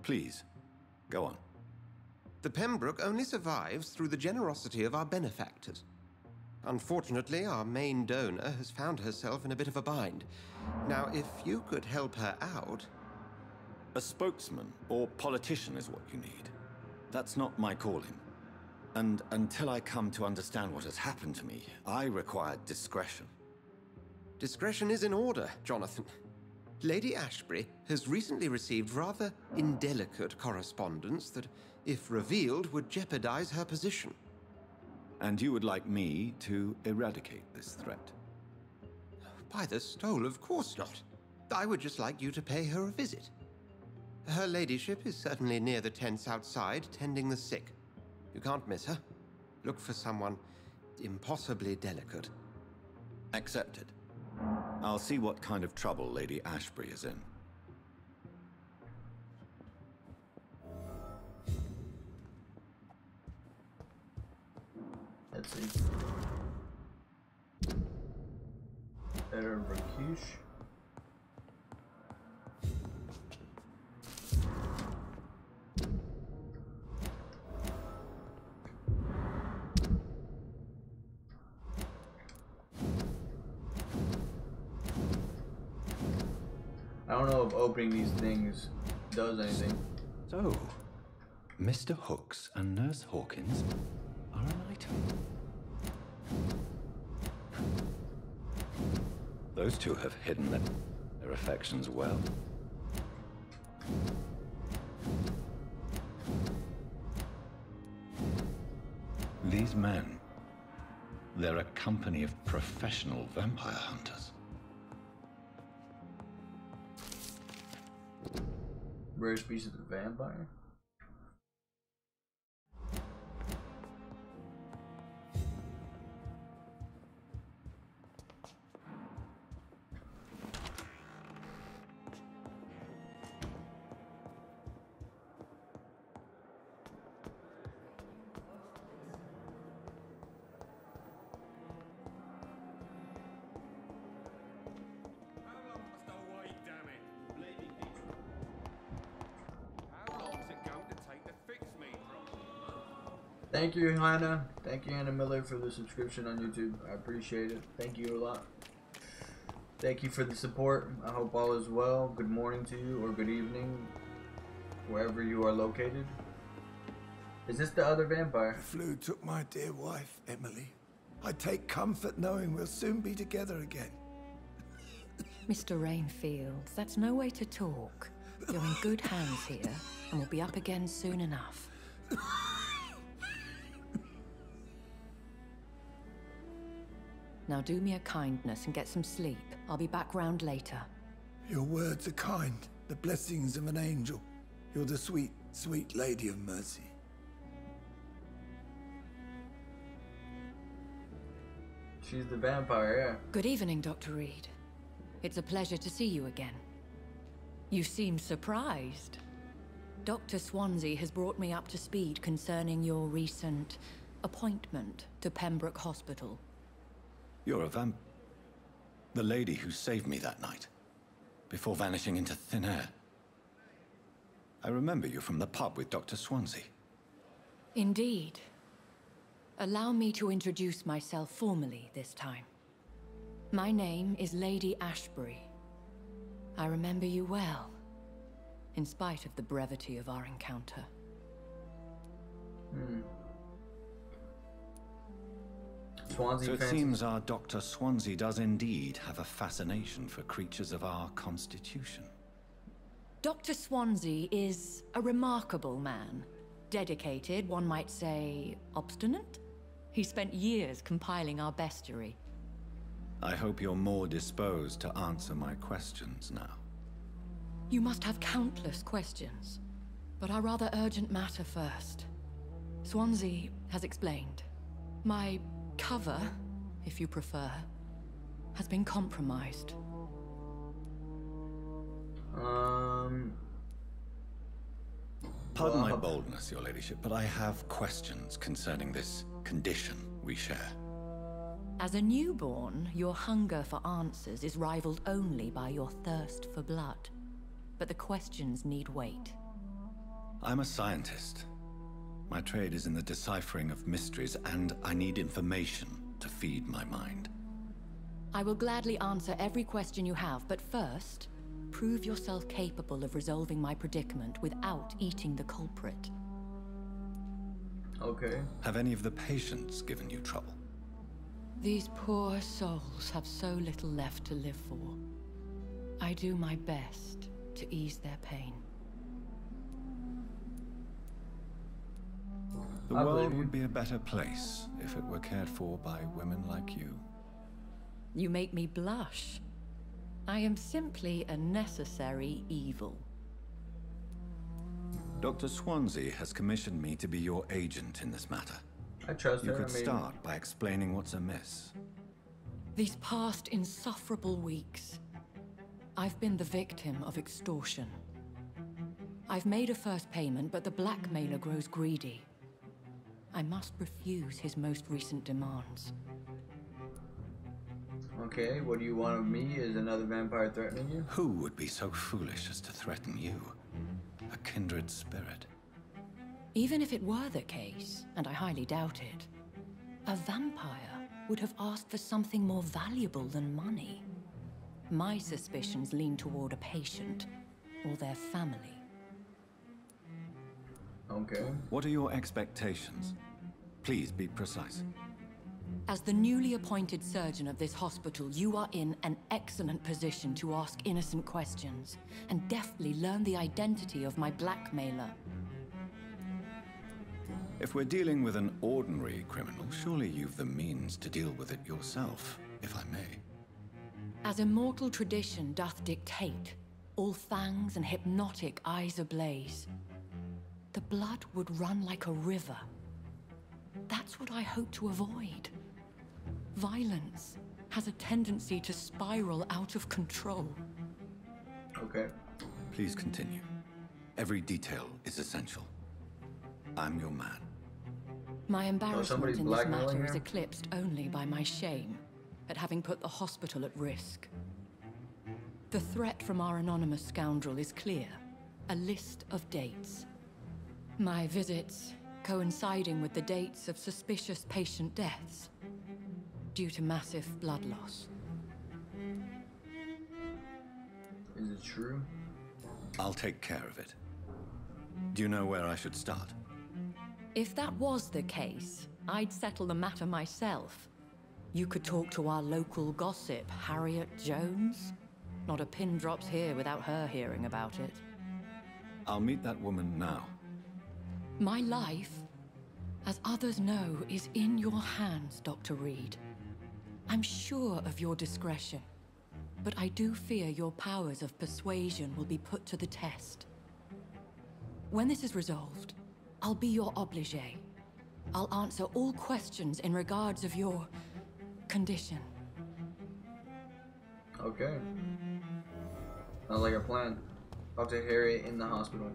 Please, go on. The Pembroke only survives through the generosity of our benefactors. Unfortunately, our main donor has found herself in a bit of a bind. Now, if you could help her out... A spokesman or politician is what you need. That's not my calling. And until I come to understand what has happened to me, I require discretion. Discretion is in order, Jonathan. Lady Ashbury has recently received rather indelicate correspondence that, if revealed, would jeopardize her position. And you would like me to eradicate this threat? By the stole, of course not. I would just like you to pay her a visit. Her ladyship is certainly near the tents outside, tending the sick. You can't miss her. Look for someone impossibly delicate. Accepted. I'll see what kind of trouble Lady Ashbury is in. Let's see. Better Rakush. I don't know if opening these things does anything. So, Mr. Hooks and Nurse Hawkins are an item. Those two have hidden their affections well. These men, they're a company of professional vampire hunters. Rare species of vampire? Thank you, Hannah. Thank you, Hannah Miller, for the subscription on YouTube. I appreciate it. Thank you a lot. Thank you for the support. I hope all is well. Good morning to you, or good evening, wherever you are located. Is this the other vampire? The flu took my dear wife, Emily. I take comfort knowing we'll soon be together again. Mr. Rainfield, that's no way to talk. You're in good hands here, and we'll be up again soon enough. Now do me a kindness and get some sleep. I'll be back round later. Your words are kind, the blessings of an angel. You're the sweet, sweet lady of mercy. She's the vampire, yeah. Good evening, Dr. Reed. It's a pleasure to see you again. You seem surprised. Dr. Swansea has brought me up to speed concerning your recent appointment to Pembroke Hospital. You're a the lady who saved me that night, before vanishing into thin air. I remember you from the pub with Dr. Swansea. Indeed. Allow me to introduce myself formally this time. My name is Lady Ashbury. I remember you well, in spite of the brevity of our encounter. Swansea so it fancies. seems our Dr. Swansea does indeed have a fascination for creatures of our constitution. Dr. Swansea is a remarkable man. Dedicated, one might say, obstinate? He spent years compiling our bestiary. I hope you're more disposed to answer my questions now. You must have countless questions, but our rather urgent matter first. Swansea has explained. My cover, if you prefer, has been compromised. Pardon my boldness, your ladyship, but I have questions concerning this condition we share. As a newborn, your hunger for answers is rivaled only by your thirst for blood. But the questions need wait. I'm a scientist. My trade is in the deciphering of mysteries, and I need information to feed my mind. I will gladly answer every question you have, but first, prove yourself capable of resolving my predicament without eating the culprit. Okay. Have any of the patients given you trouble? These poor souls have so little left to live for. I do my best to ease their pain. The world would be a better place if it were cared for by women like you. You make me blush. I am simply a necessary evil. Dr. Swansea has commissioned me to be your agent in this matter. I trust her. You could start by explaining what's amiss. These past insufferable weeks, I've been the victim of extortion. I've made a first payment, but the blackmailer grows greedy. I must refuse his most recent demands. Okay, what do you want of me? Is another vampire threatening you? Who would be so foolish as to threaten you? A kindred spirit. Even if it were the case, and I highly doubt it, a vampire would have asked for something more valuable than money. My suspicions lean toward a patient or their family. Okay. What are your expectations? Please be precise. As the newly appointed surgeon of this hospital, you are in an excellent position to ask innocent questions and deftly learn the identity of my blackmailer. If we're dealing with an ordinary criminal, surely you've the means to deal with it yourself, if I may. As immortal tradition doth dictate, all fangs and hypnotic eyes ablaze, the blood would run like a river. That's what I hope to avoid. Violence has a tendency to spiral out of control. Okay. Please continue. Every detail is essential. I'm your man. My embarrassment in this blackmailing matter is her? eclipsed only by my shame at having put the hospital at risk. The threat from our anonymous scoundrel is clear. A list of dates. My visits coinciding with the dates of suspicious patient deaths due to massive blood loss. Is it true? I'll take care of it. Do you know where I should start? If that was the case, I'd settle the matter myself. You could talk to our local gossip, Harriet Jones. Not a pin drops here without her hearing about it. I'll meet that woman now. My life, as others know, is in your hands, Dr. Reed. I'm sure of your discretion, but I do fear your powers of persuasion will be put to the test. When this is resolved, I'll be your obligé. I'll answer all questions in regards of your condition. Okay. Sounds like a plan. Talk to Harriet in the hospital.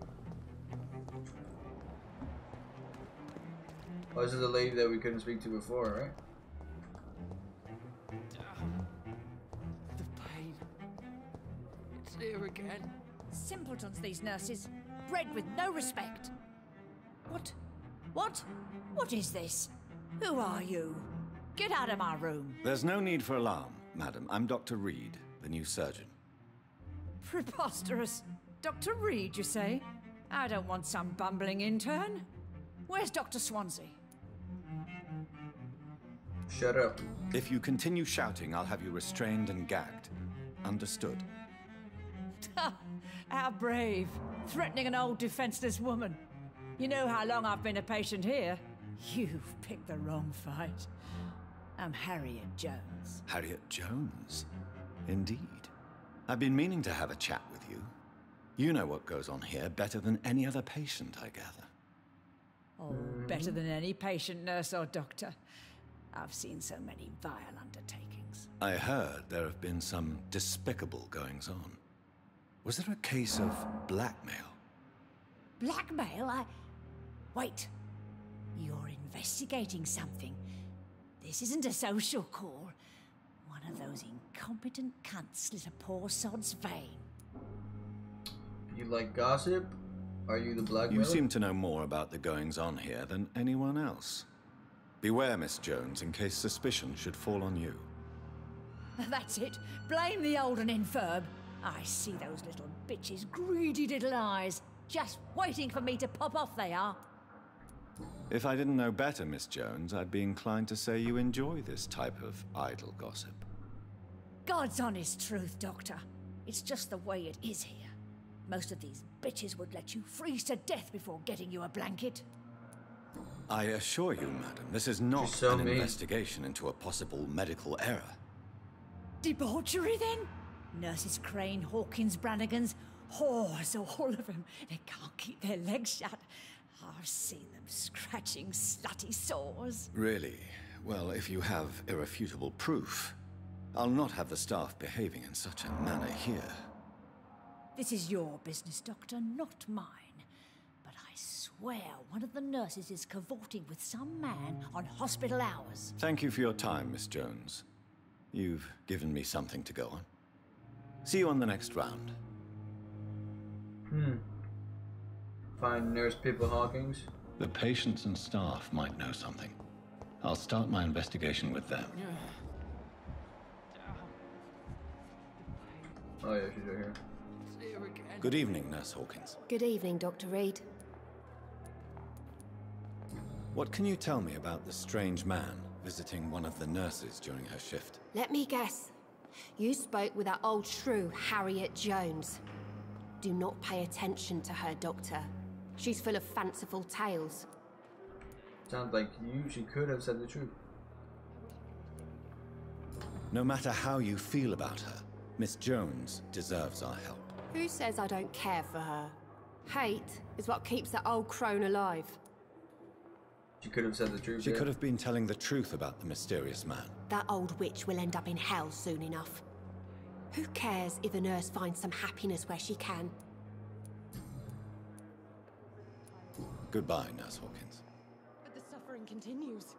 Oh, this is the lady that we couldn't speak to before, right? The pain. It's here again. Simpletons, these nurses. Bred with no respect. What is this? Who are you? Get out of my room. There's no need for alarm, madam. I'm Dr. Reed, the new surgeon. Preposterous. Dr. Reed, you say? I don't want some bumbling intern. Where's Dr. Swansea? Shut up. If you continue shouting, I'll have you restrained and gagged. Understood? How brave. Threatening an old defenseless woman. You know how long I've been a patient here? You've picked the wrong fight. I'm Harriet Jones. Harriet Jones? Indeed. I've been meaning to have a chat with you. You know what goes on here better than any other patient, I gather. Oh, better than any patient, nurse, or doctor. I've seen so many vile undertakings. I heard there have been some despicable goings-on. Was there a case of blackmail? Blackmail? Wait. You're investigating something. This isn't a social call. One of those incompetent cunts slit a poor sod's vein. You like gossip? Are you the blackmailer? You seem to know more about the goings-on here than anyone else. Beware, Miss Jones, in case suspicion should fall on you. That's it. Blame the old and infirm. I see those little bitches' greedy little eyes. Just waiting for me to pop off, they are. If I didn't know better, Miss Jones, I'd be inclined to say you enjoy this type of idle gossip. God's honest truth, Doctor. It's just the way it is here. Most of these bitches would let you freeze to death before getting you a blanket. I assure you, madam, this is not an investigation into a possible medical error. Debauchery, then? Nurses Crane, Hawkins, Brannigans, whores, all of them. They can't keep their legs shut. I've seen them scratching slutty sores. Really? Well, if you have irrefutable proof, I'll not have the staff behaving in such a manner here. This is your business, Doctor, not mine. But I swear one of the nurses is cavorting with some man on hospital hours. Thank you for your time, Miss Jones. You've given me something to go on. See you on the next round. Find Nurse Pippa Hawkins. The patients and staff might know something. I'll start my investigation with them. Oh yeah, she's right here. Good evening, Nurse Hawkins. Good evening, Dr. Reed. What can you tell me about the strange man visiting one of the nurses during her shift. Let me guess. You spoke with that old shrew, Harriet Jones. Do not pay attention to her, Doctor. She's full of fanciful tales. Sounds like she could have said the truth. No matter how you feel about her, Miss Jones deserves our help. Who says I don't care for her? Hate is what keeps that old crone alive. She could have said the truth. She could have been telling the truth about the mysterious man. That old witch will end up in hell soon enough. Who cares if the nurse finds some happiness where she can? Goodbye, Nurse Hawkins. But the suffering continues.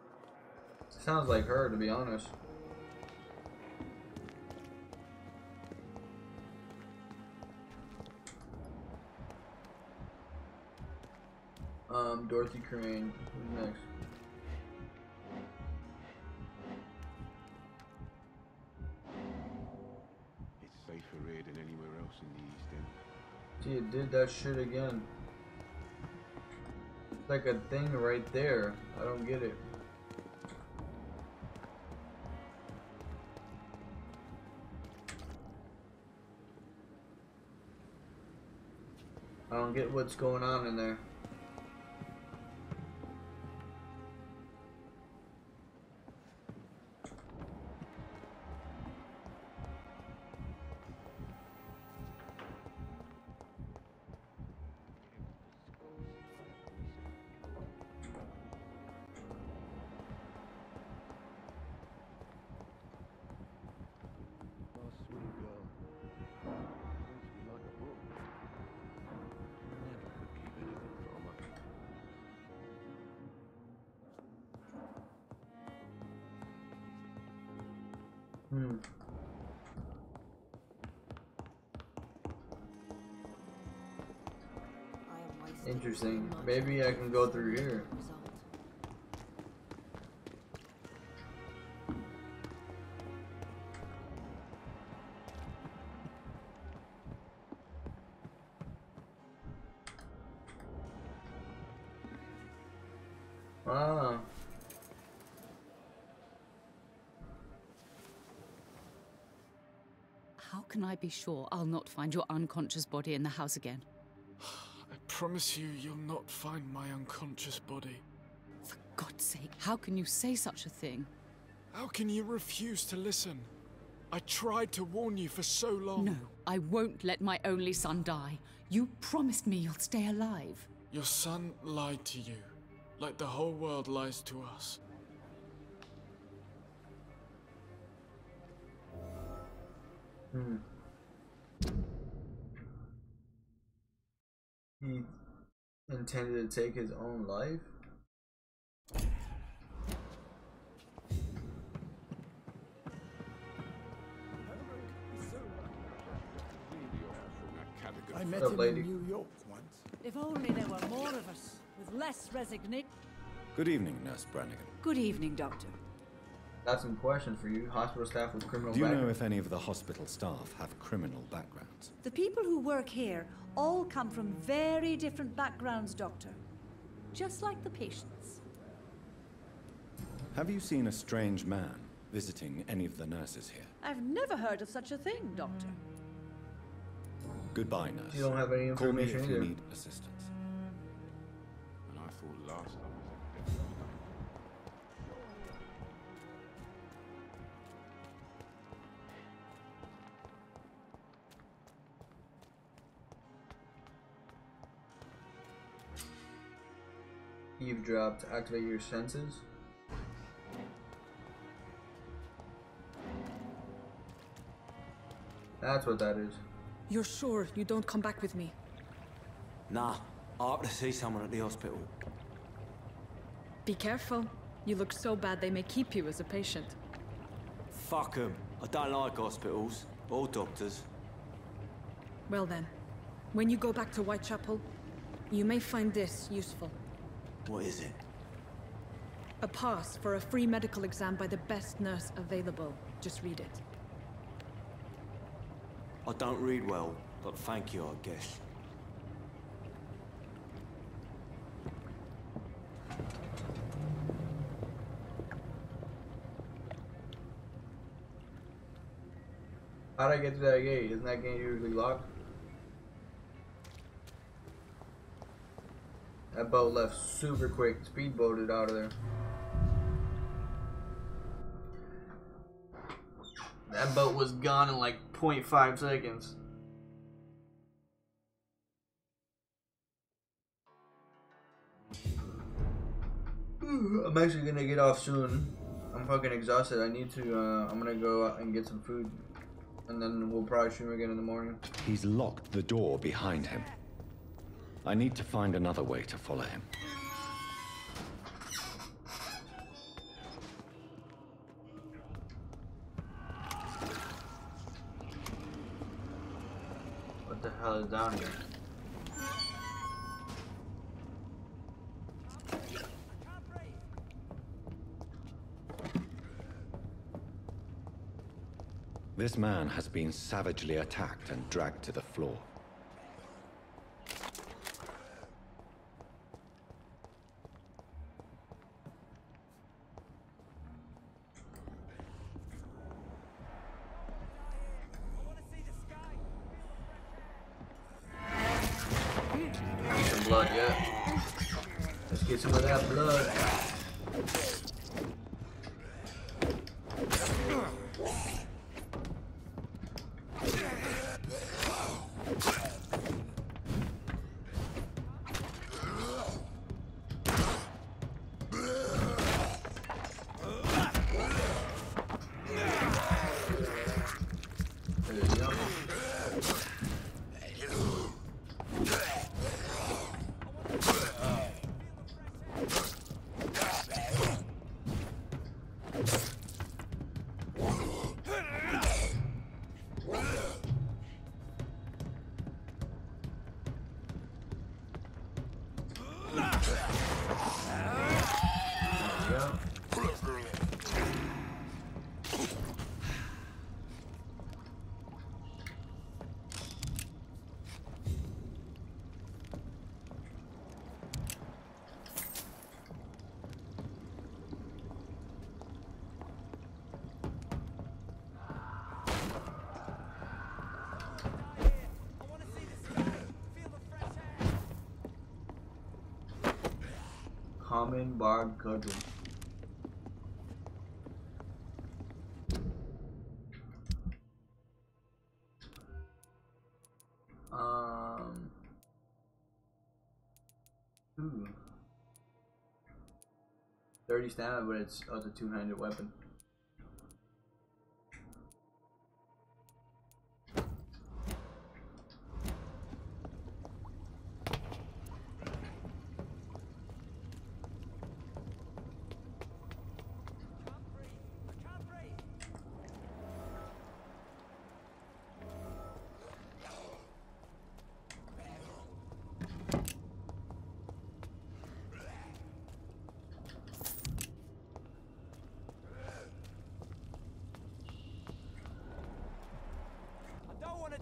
Sounds like her, to be honest. Dorothy Crane. Who's next? It's safer here than anywhere else in the East End. See, it did that shit again. It's like a thing right there. I don't get it. I don't get what's going on in there. Interesting. Maybe I can go through here. Ah. How can I be sure I'll not find your unconscious body in the house again? I promise you, you'll not find my unconscious body. For God's sake, how can you say such a thing? How can you refuse to listen? I tried to warn you for so long. No, I won't let my only son die. You promised me you'll stay alive. Your son lied to you, like the whole world lies to us. He intended to take his own life? I met him in New York once. If only there were more of us, with less resignation. Good evening, Nurse Brannigan. Good evening, Doctor. Got some questions for you. Hospital staff with criminal Do you background. know if any of the hospital staff have criminal backgrounds? The people who work here all come from very different backgrounds, Doctor. Just like the patients. Have you seen a strange man visiting any of the nurses here? I've never heard of such a thing, Doctor. Goodbye, nurse. You don't have any Call me information if you either. need assistance. And I thought last time Eavesdrop to activate your senses. That's what that is. You're sure you don't come back with me? Nah, I have to see someone at the hospital. Be careful. You look so bad they may keep you as a patient. Fuck 'em. I don't like hospitals or doctors. Well then, when you go back to Whitechapel, you may find this useful. What is it? A pass for a free medical exam by the best nurse available. Just read it. I don't read well, but thank you, I guess. How'd I get to that gate? Isn't that gate usually locked? That boat left super quick. Speedboated out of there. That boat was gone in like 0.5 seconds. I'm actually gonna get off soon. I'm fucking exhausted. I need to, I'm gonna go out and get some food. And then we'll probably stream again in the morning. He's locked the door behind him. I need to find another way to follow him. What the hell is down here? This man has been savagely attacked and dragged to the floor. Some blood, yeah. Let's get some of that blood. Common barb cudgel. Ooh. 30 stamina, but it's a two-handed weapon.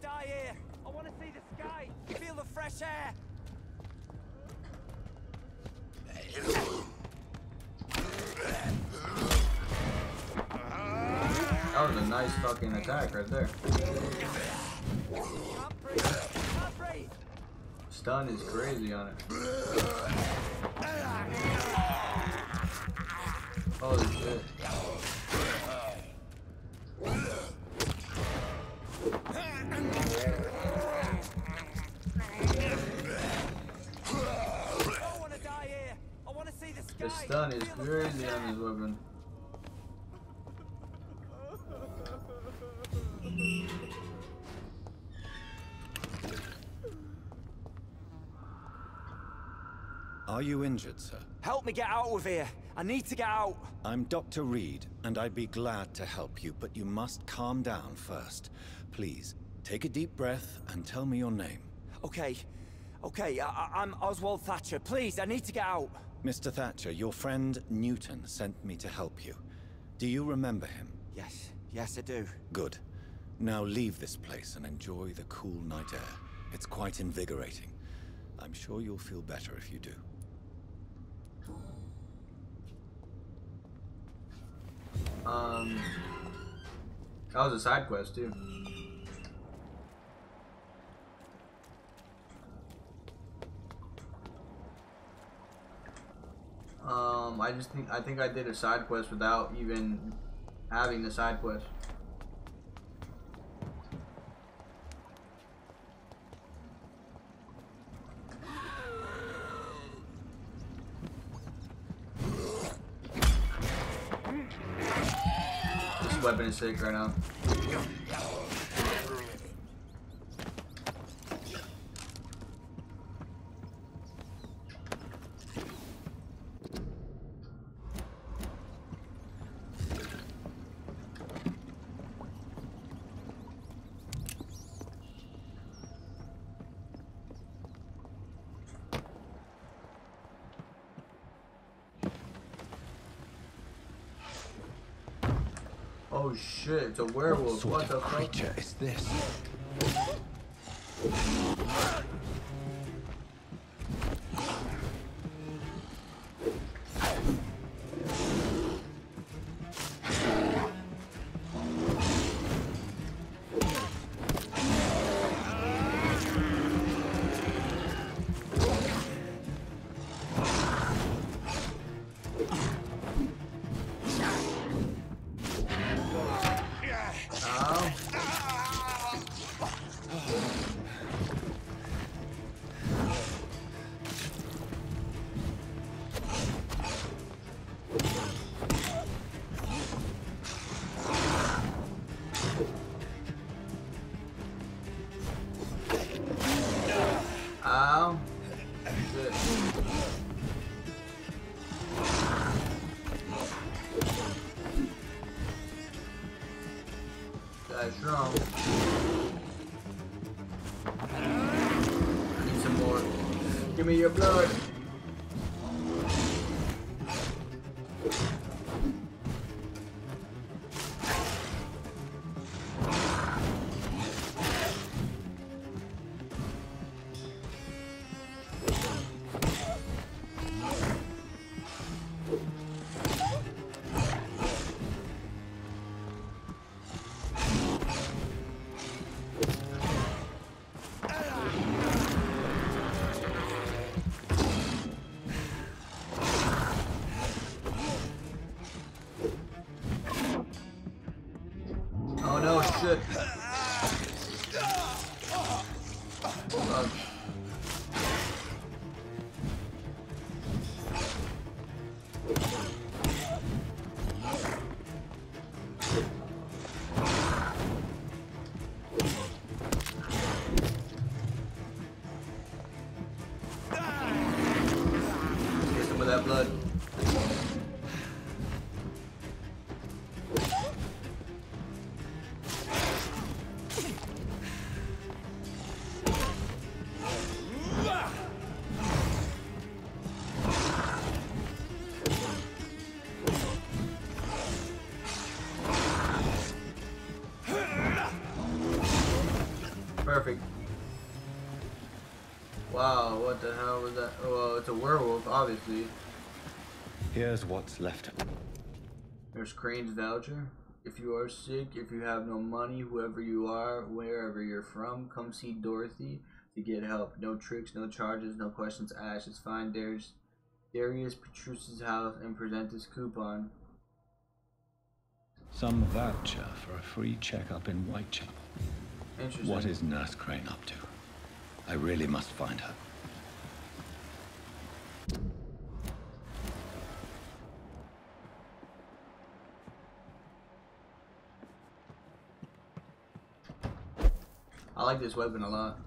Die here. I want to see the sky, feel the fresh air. That was a nice fucking attack right there. Stun is crazy on it. Holy shit. The stun is crazy on this weapon. Are you injured, sir? Help me get out of here. I need to get out. I'm Dr. Reed, and I'd be glad to help you, but you must calm down first. Please, take a deep breath and tell me your name. Okay. I'm Oswald Thatcher. Please, I need to get out. Mr. Thatcher, your friend Newton sent me to help you. Do you remember him? Yes, I do. Good. Now leave this place and enjoy the cool night air. It's quite invigorating. I'm sure you'll feel better if you do. That was a side quest too. I think I did a side quest without even having the side quest. This weapon is sick right now. Oh shit, it's a werewolf. What sort of creature is this? Ow. Shit. Guy's strong. I need some more. Give me your blood. Oh no, shit. Fuck. Get some of that blood. Perfect. Wow, what the hell was that? Well, it's a werewolf, obviously. Here's what's left. There's Crane's voucher. If you are sick, if you have no money, whoever you are, wherever you're from, come see Dorothy to get help. No tricks, no charges, no questions asked. Just find Darius Petruse's house and present this coupon. Some voucher for a free checkup in Whitechapel. Interesting. What is Nurse Crane up to? I really must find her. I like this weapon a lot.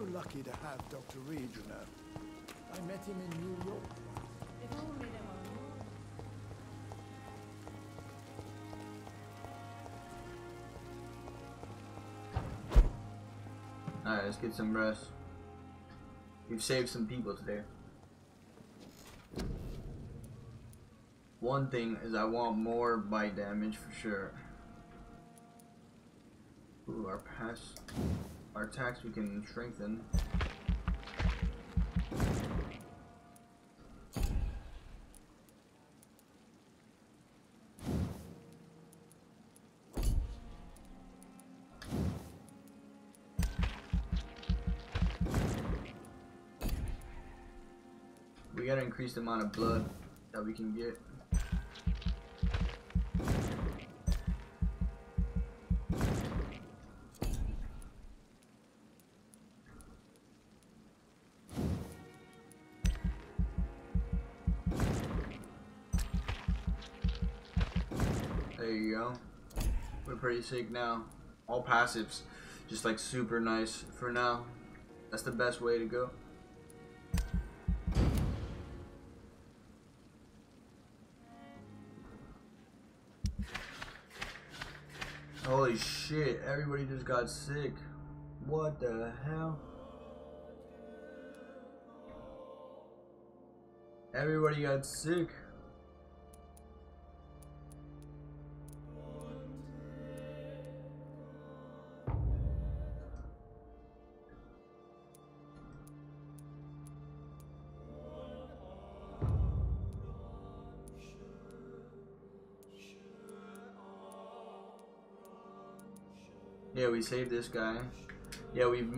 lucky to have Dr. Reed, you know. I met him in New York. If only there were more. Alright, let's get some rest. We've saved some people today. One thing is I want more bite damage for sure. Ooh, our attacks we can strengthen. We gotta increase the amount of blood that we can get. There you go. We're pretty sick now. All passives, just like super nice for now. That's the best way to go. Holy shit, everybody just got sick. What the hell? Everybody got sick. Yeah, we saved this guy. Yeah, we've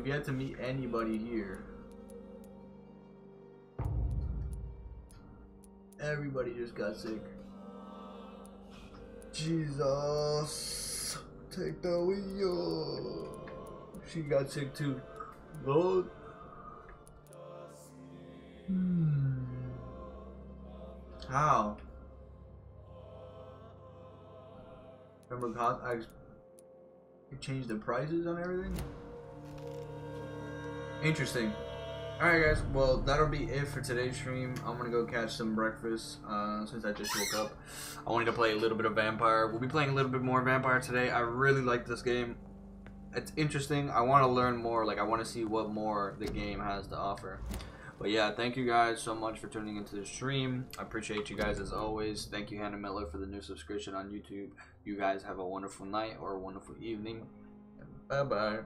yet to meet anybody here. Everybody just got sick. Jesus, take the wheel. She got sick too. Lord. How? Remember, I changed the prices on everything. Interesting. Alright guys, well that'll be it for today's stream. I'm gonna go catch some breakfast since I just woke up. I wanted to play a little bit of Vampyr. We'll be playing a little bit more Vampyr today. I really like this game. It's interesting. I want to learn more. Like I want to see what more the game has to offer. But yeah, thank you guys so much for tuning into the stream. I appreciate you guys as always. Thank you Hannah Miller for the new subscription on YouTube. You guys have a wonderful night or a wonderful evening. Bye bye.